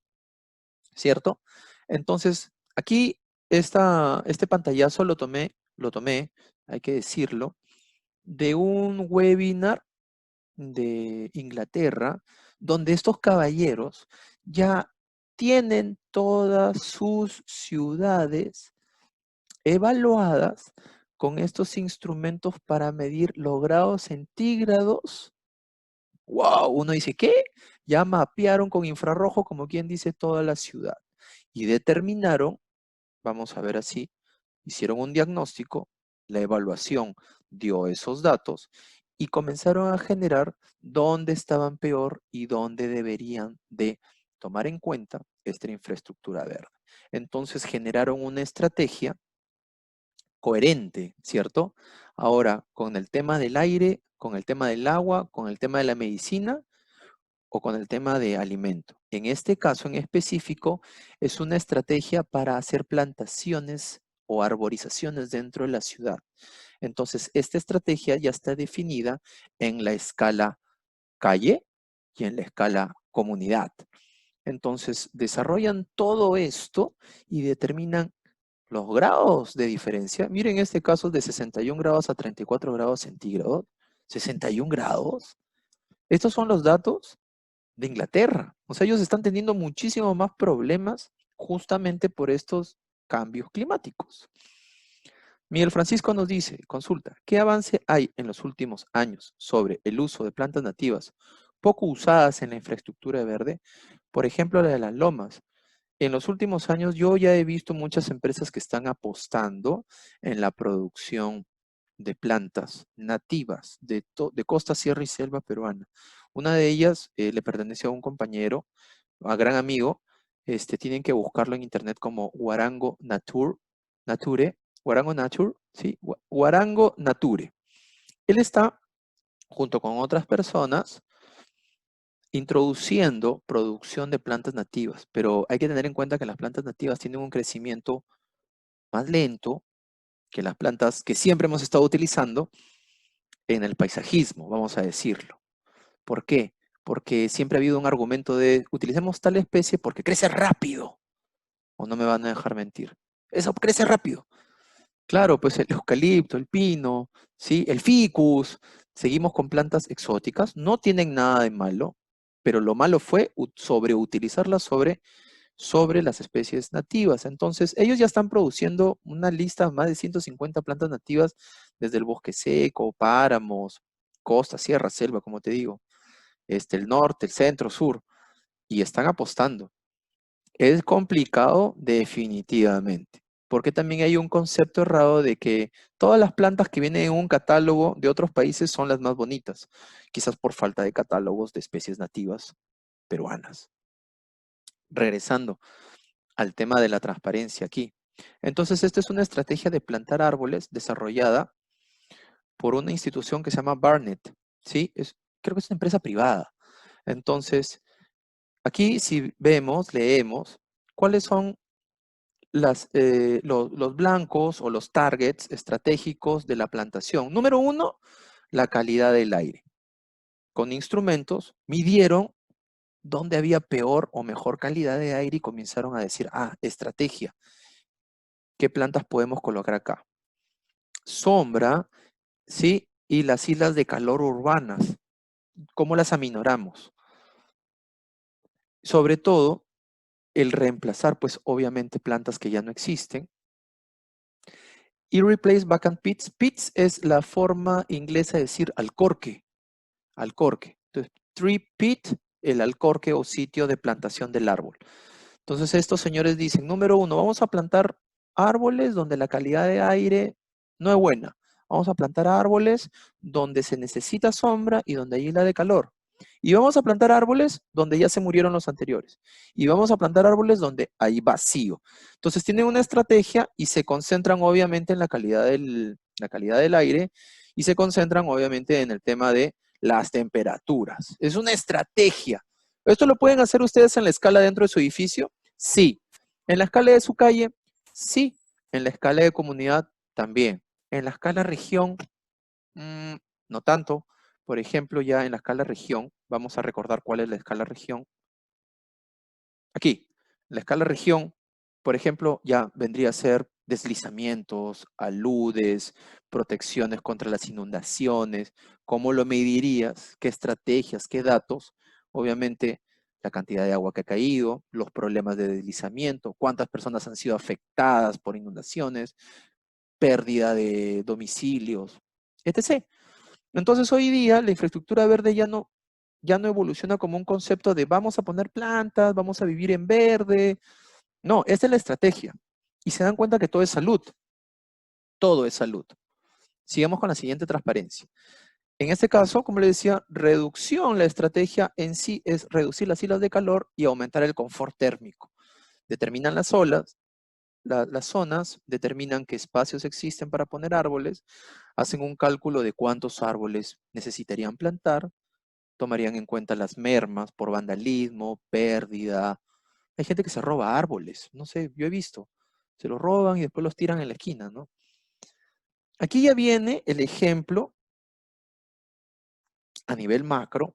¿cierto? Entonces, aquí este pantallazo lo tomé, hay que decirlo, de un webinar de Inglaterra, donde estos caballeros ya tienen todas sus ciudades evaluadas con estos instrumentos para medir los grados centígrados. ¡Wow! Uno dice, ¿qué? Ya mapearon con infrarrojo, como quien dice, toda la ciudad. Y determinaron, vamos a ver así, hicieron un diagnóstico, la evaluación dio esos datos y comenzaron a generar dónde estaban peor y dónde deberían de tomar en cuenta esta infraestructura verde. Entonces generaron una estrategia coherente, ¿cierto? Ahora, con el tema del aire, con el tema del agua, con el tema de la medicina o con el tema de alimento. En este caso en específico, es una estrategia para hacer plantaciones o arborizaciones dentro de la ciudad. Entonces, esta estrategia ya está definida en la escala calle y en la escala comunidad. Entonces, desarrollan todo esto y determinan los grados de diferencia. Miren este caso de 61 grados a 34 grados centígrados. 61 grados. Estos son los datos de Inglaterra. O sea, ellos están teniendo muchísimos más problemas justamente por estos cambios climáticos. Miguel Francisco nos dice, consulta, ¿qué avance hay en los últimos años sobre el uso de plantas nativas poco usadas en la infraestructura verde? Por ejemplo, la de las lomas. En los últimos años yo ya he visto muchas empresas que están apostando en la producción de plantas nativas de costa, sierra y selva peruana. Una de ellas le pertenece a un compañero, a gran amigo. Tienen que buscarlo en internet como Huarango Nature, Huarango Nature, ¿sí? Huarango Nature. Él está, junto con otras personas, introduciendo producción de plantas nativas, pero hay que tener en cuenta que las plantas nativas tienen un crecimiento más lento que las plantas que siempre hemos estado utilizando en el paisajismo, vamos a decirlo. ¿Por qué? Porque siempre ha habido un argumento de utilicemos tal especie porque crece rápido, o no me van a dejar mentir. Eso crece rápido. Claro, pues el eucalipto, el pino, ¿sí? El ficus, seguimos con plantas exóticas, no tienen nada de malo, pero lo malo fue sobreutilizarlas sobre las especies nativas. Entonces, ellos ya están produciendo una lista, más de 150 plantas nativas, desde el bosque seco, páramos, costa, sierra, selva, como te digo, el norte, el centro, sur, y están apostando. Es complicado definitivamente, porque también hay un concepto errado de que todas las plantas que vienen en un catálogo de otros países son las más bonitas, quizás por falta de catálogos de especies nativas peruanas. Regresando al tema de la transparencia aquí. Entonces, esta es una estrategia de plantar árboles desarrollada por una institución que se llama Barnett, ¿sí? Creo que es una empresa privada. Entonces, aquí si vemos, leemos, ¿cuáles son los blancos o los targets estratégicos de la plantación? Número uno, la calidad del aire. Con instrumentos midieron dónde había peor o mejor calidad de aire y comenzaron a decir, estrategia, ¿qué plantas podemos colocar acá? Sombra, ¿sí? Y las islas de calor urbanas, ¿cómo las aminoramos? Sobre todo, el reemplazar, pues obviamente, plantas que ya no existen. Y replace vacant pits. Pits es la forma inglesa de decir alcorque. Alcorque. Entonces, tree pit, el alcorque o sitio de plantación del árbol. Entonces, estos señores dicen, número uno, vamos a plantar árboles donde la calidad de aire no es buena. Vamos a plantar árboles donde se necesita sombra y donde hay isla de calor. Y vamos a plantar árboles donde ya se murieron los anteriores. Y vamos a plantar árboles donde hay vacío. Entonces tienen una estrategia y se concentran obviamente en la calidad del aire y se concentran obviamente en el tema de las temperaturas. Es una estrategia. ¿Esto lo pueden hacer ustedes en la escala dentro de su edificio? Sí. ¿En la escala de su calle? Sí. En la escala de comunidad también. En la escala región, no tanto. Por ejemplo, ya en la escala región, vamos a recordar cuál es la escala región. Aquí, la escala región, por ejemplo, ya vendría a ser deslizamientos, aludes, protecciones contra las inundaciones. ¿Cómo lo medirías? ¿Qué estrategias? ¿Qué datos? Obviamente, la cantidad de agua que ha caído, los problemas de deslizamiento, cuántas personas han sido afectadas por inundaciones, pérdida de domicilios, etc. Entonces, hoy día la infraestructura verde ya no evoluciona como un concepto de vamos a poner plantas, vamos a vivir en verde. No, esta es la estrategia. Y se dan cuenta que todo es salud. Todo es salud. Sigamos con la siguiente transparencia. En este caso, como les decía, reducción, la estrategia en sí es reducir las islas de calor y aumentar el confort térmico. Determinan las olas, las zonas, determinan qué espacios existen para poner árboles, hacen un cálculo de cuántos árboles necesitarían plantar, tomarían en cuenta las mermas por vandalismo, pérdida. Hay gente que se roba árboles, no sé, yo he visto, se los roban y después los tiran en la esquina, ¿no? Aquí ya viene el ejemplo a nivel macro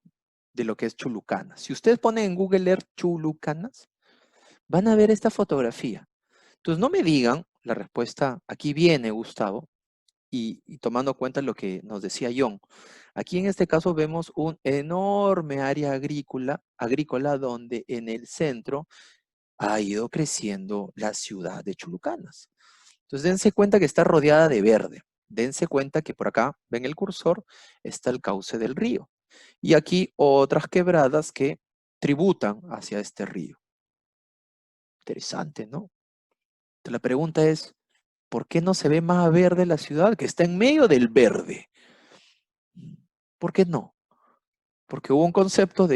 de lo que es Chulucanas. Si ustedes ponen en Google Earth Chulucanas, van a ver esta fotografía. Entonces no me digan, la respuesta aquí viene, Gustavo, y tomando en cuenta lo que nos decía John. Aquí en este caso vemos un enorme área agrícola donde en el centro ha ido creciendo la ciudad de Chulucanas. Entonces dense cuenta que está rodeada de verde. Dense cuenta que por acá, ven el cursor, está el cauce del río. Y aquí otras quebradas que tributan hacia este río. Interesante, ¿no? Entonces, la pregunta es, ¿por qué no se ve más verde la ciudad que está en medio del verde? ¿Por qué no? Porque hubo un concepto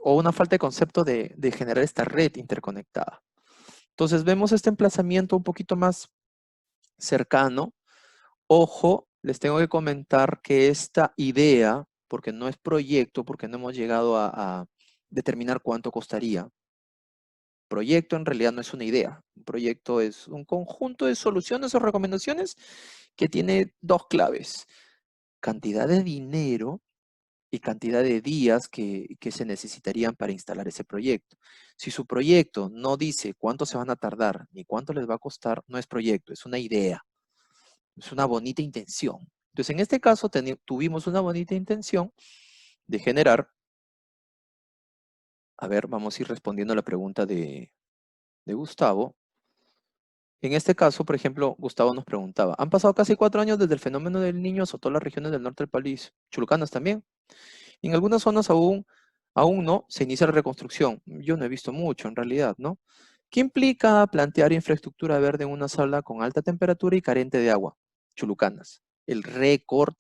o una falta de concepto de generar esta red interconectada. Entonces vemos este emplazamiento un poquito más cercano. Ojo, les tengo que comentar que esta idea, porque no es proyecto, porque no hemos llegado a determinar cuánto costaría. Proyecto en realidad no es una idea. Un proyecto es un conjunto de soluciones o recomendaciones que tiene dos claves: cantidad de dinero y cantidad de días que se necesitarían para instalar ese proyecto. Si su proyecto no dice cuánto se van a tardar ni cuánto les va a costar, no es proyecto, es una idea, es una bonita intención. Entonces, en este caso tuvimos una bonita intención de generar, a ver, vamos a ir respondiendo a la pregunta de Gustavo. En este caso, por ejemplo, Gustavo nos preguntaba, han pasado casi 4 años desde el fenómeno del Niño azotó las regiones del norte del país, Chulucanas también. En algunas zonas aún no se inicia la reconstrucción. Yo no he visto mucho en realidad, ¿no? ¿Qué implica plantear infraestructura verde en una sala con alta temperatura y carente de agua? Chulucanas, el récord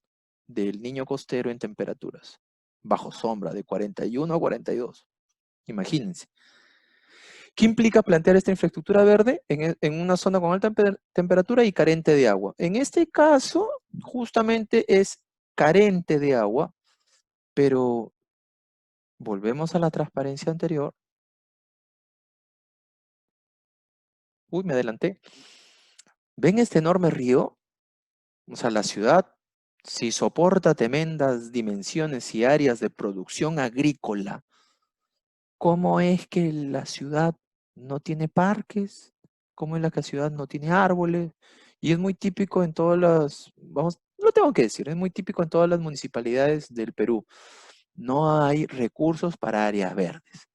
del Niño costero en temperaturas, bajo sombra, de 41 a 42. Imagínense. ¿Qué implica plantear esta infraestructura verde en una zona con alta temperatura y carente de agua? En este caso, justamente es carente de agua, pero volvemos a la transparencia anterior. Uy, me adelanté. ¿Ven este enorme río? O sea, la ciudad, si soporta tremendas dimensiones y áreas de producción agrícola, ¿cómo es que la ciudad no tiene parques? ¿Cómo es que la ciudad no tiene árboles? Y es muy típico en todas las, vamos, lo tengo que decir, es muy típico en todas las municipalidades del Perú. No hay recursos para áreas verdes.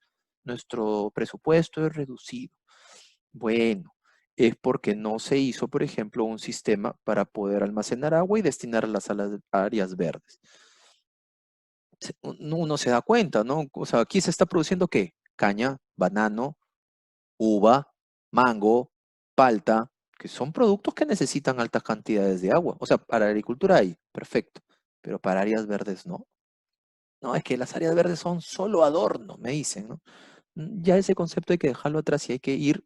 Nuestro presupuesto es reducido. Bueno, es porque no se hizo, por ejemplo, un sistema para poder almacenar agua y destinar a las áreas verdes. Uno se da cuenta, ¿no? O sea, aquí se está produciendo ¿qué? Caña, banano, uva, mango, palta, que son productos que necesitan altas cantidades de agua. O sea, para la agricultura hay, perfecto, pero para áreas verdes no. No, es que las áreas verdes son solo adorno, me dicen, ¿no? Ya ese concepto hay que dejarlo atrás y hay que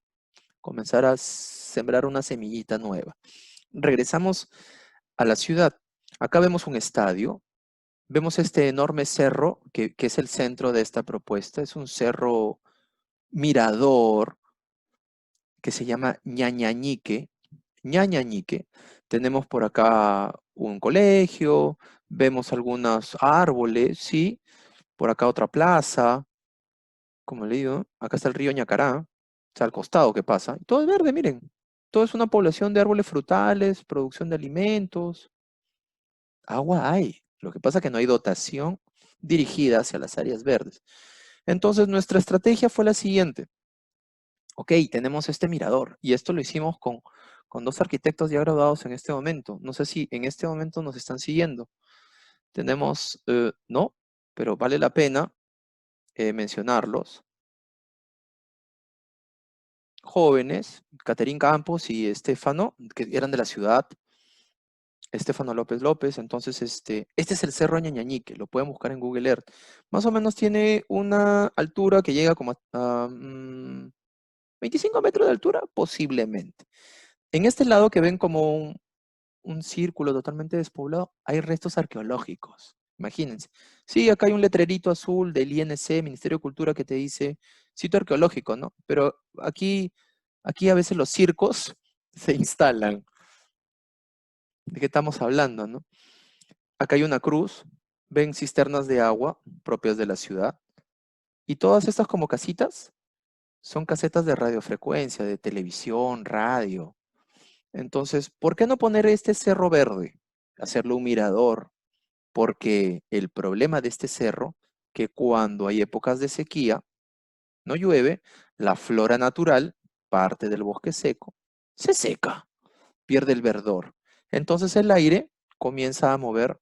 comenzar a sembrar una semillita nueva. Regresamos a la ciudad. Acá vemos un estadio, vemos este enorme cerro que es el centro de esta propuesta. Es un cerro mirador que se llama Ñañañique. Ñañañique. Tenemos por acá un colegio, vemos algunos árboles, ¿sí? Por acá otra plaza, como le digo, acá está el río Ñacará, o sea, al costado que pasa. Todo es verde, miren. Todo es una población de árboles frutales, producción de alimentos. Agua hay. Lo que pasa es que no hay dotación dirigida hacia las áreas verdes. Entonces, nuestra estrategia fue la siguiente. Ok, tenemos este mirador y esto lo hicimos con dos arquitectos ya graduados en este momento. No sé si en este momento nos están siguiendo. Tenemos, no, pero vale la pena mencionarlos. Jóvenes, Caterín Campos y Estefano, que eran de la ciudad, Estefano López López. Entonces, este es el Cerro Ñañañique, lo pueden buscar en Google Earth. Más o menos tiene una altura que llega como a ¿25 metros de altura? Posiblemente. En este lado que ven como un círculo totalmente despoblado, hay restos arqueológicos. Imagínense. Sí, acá hay un letrerito azul del INC, Ministerio de Cultura, que te dice sitio arqueológico, ¿no? Pero aquí a veces los circos se instalan. ¿De qué estamos hablando, no? Acá hay una cruz, ven cisternas de agua propias de la ciudad, y todas estas como casitas son casetas de radiofrecuencia, de televisión, radio. Entonces, ¿por qué no poner este cerro verde? Hacerlo un mirador, porque el problema de este cerro, que cuando hay épocas de sequía, no llueve, la flora natural, parte del bosque seco, se seca, pierde el verdor. Entonces el aire comienza a mover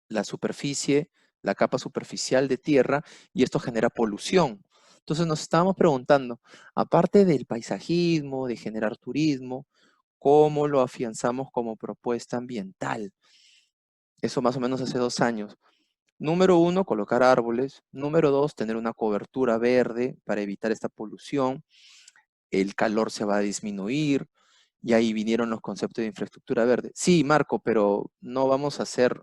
la superficie, la capa superficial de tierra, y esto genera polución. Entonces nos estábamos preguntando, aparte del paisajismo, de generar turismo, ¿cómo lo afianzamos como propuesta ambiental? Eso más o menos hace 2 años. Número uno, colocar árboles. Número dos, tener una cobertura verde para evitar esta polución. El calor se va a disminuir. Y ahí vinieron los conceptos de infraestructura verde. Sí, Marco, pero no vamos a hacer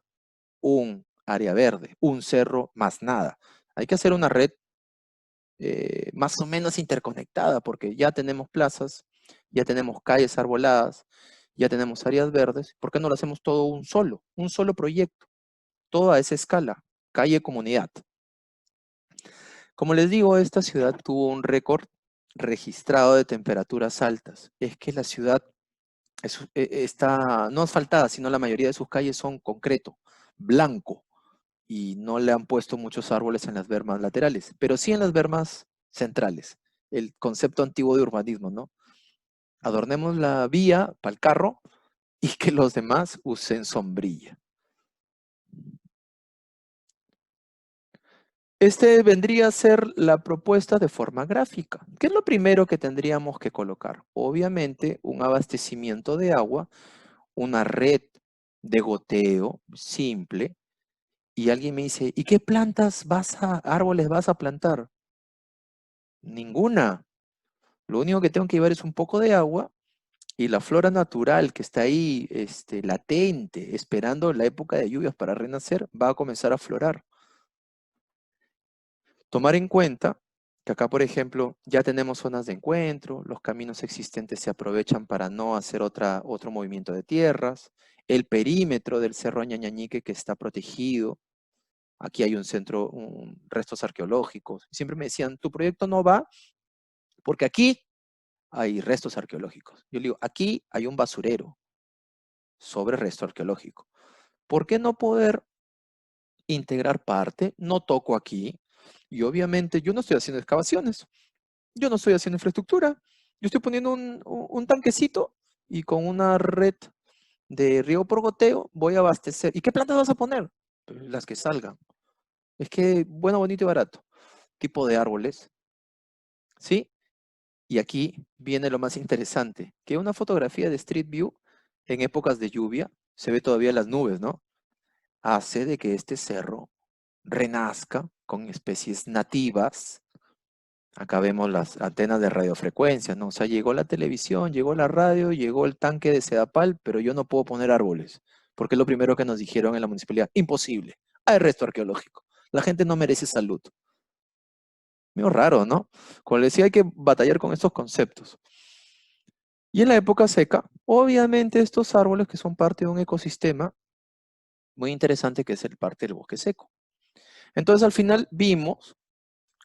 un área verde, un cerro más nada. Hay que hacer una red más o menos interconectada, porque ya tenemos plazas, ya tenemos calles arboladas, ya tenemos áreas verdes. ¿Por qué no lo hacemos todo un solo proyecto, todo a esa escala, calle comunidad? Como les digo, esta ciudad tuvo un récord registrado de temperaturas altas. Es que la ciudad está no asfaltada, sino la mayoría de sus calles son concreto, blanco, y no le han puesto muchos árboles en las bermas laterales, pero sí en las bermas centrales. El concepto antiguo de urbanismo, ¿no? Adornemos la vía para el carro y que los demás usen sombrilla. Este vendría a ser la propuesta de forma gráfica. ¿Qué es lo primero que tendríamos que colocar? Obviamente, un abastecimiento de agua, una red de goteo simple. Y alguien me dice, ¿y qué árboles vas a plantar? Ninguna. Lo único que tengo que llevar es un poco de agua, y la flora natural que está ahí, latente, esperando la época de lluvias para renacer, va a comenzar a aflorar. Tomar en cuenta que acá, por ejemplo, ya tenemos zonas de encuentro, los caminos existentes se aprovechan para no hacer otro movimiento de tierras, el perímetro del Cerro Ñañañique que está protegido. Aquí hay un centro, restos arqueológicos. Siempre me decían, tu proyecto no va porque aquí hay restos arqueológicos. Yo le digo, aquí hay un basurero sobre resto arqueológico. ¿Por qué no poder integrar parte? No toco aquí. Y obviamente yo no estoy haciendo excavaciones, yo no estoy haciendo infraestructura. Yo estoy poniendo un tanquecito, y con una red de riego por goteo voy a abastecer. ¿Y qué plantas vas a poner? Pues las que salgan. Es que bueno, bonito y barato. Tipo de árboles, ¿sí? Y aquí viene lo más interesante, que una fotografía de Street View en épocas de lluvia, se ve todavía las nubes, ¿no? Hace de que este cerro renazca con especies nativas. Acá vemos las antenas de radiofrecuencia, ¿no? O sea, llegó la televisión, llegó la radio, llegó el tanque de Sedapal, pero yo no puedo poner árboles, porque es lo primero que nos dijeron en la municipalidad. Imposible. Hay resto arqueológico. La gente no merece salud. Medio raro, ¿no? Como les decía, hay que batallar con estos conceptos. Y en la época seca, obviamente estos árboles que son parte de un ecosistema muy interesante que es el parte del bosque seco. Entonces al final vimos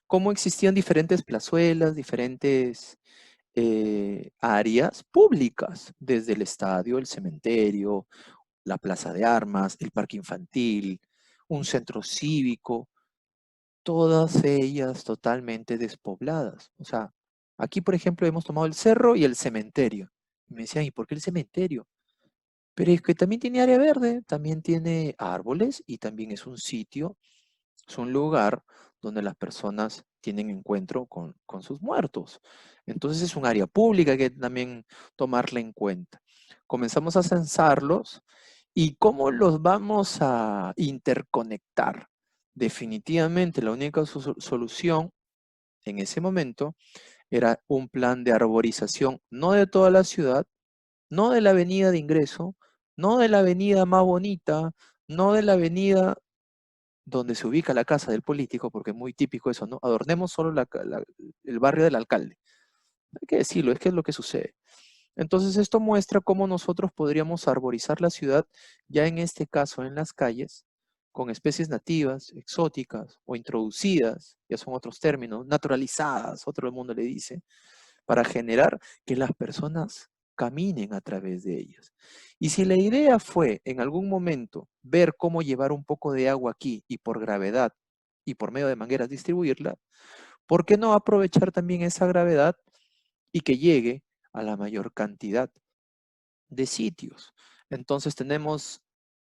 cómo existían diferentes plazuelas, diferentes áreas públicas, desde el estadio, el cementerio, la plaza de armas, el parque infantil, un centro cívico, todas ellas totalmente despobladas. O sea, aquí por ejemplo hemos tomado el cerro y el cementerio. Y me decían, ¿y por qué el cementerio? Pero es que también tiene área verde, también tiene árboles, y también es un sitio, es un lugar donde las personas tienen encuentro con sus muertos. Entonces es un área pública que hay que también tomarla en cuenta. Comenzamos a censarlos, y cómo los vamos a interconectar. Definitivamente la única solución en ese momento Era un plan de arborización, no de toda la ciudad, no de la avenida de ingreso, no de la avenida más bonita, no de la avenida donde se ubica la casa del político, porque es muy típico eso, ¿no? Adornemos solo el barrio del alcalde. Hay que decirlo, es que es lo que sucede. Entonces esto muestra cómo nosotros podríamos arborizar la ciudad, ya en este caso en las calles, con especies nativas, exóticas o introducidas, ya son otros términos, naturalizadas, otro el mundo le dice, para generar que las personas caminen a través de ellas. Y si la idea fue en algún momento ver cómo llevar un poco de agua aquí y por gravedad y por medio de mangueras distribuirla, ¿por qué no aprovechar también esa gravedad y que llegue a la mayor cantidad de sitios? Entonces tenemos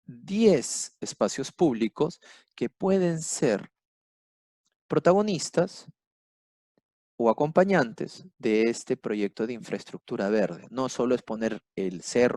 10 espacios públicos que pueden ser protagonistas o acompañantes de este proyecto de infraestructura verde. No solo es poner el cerro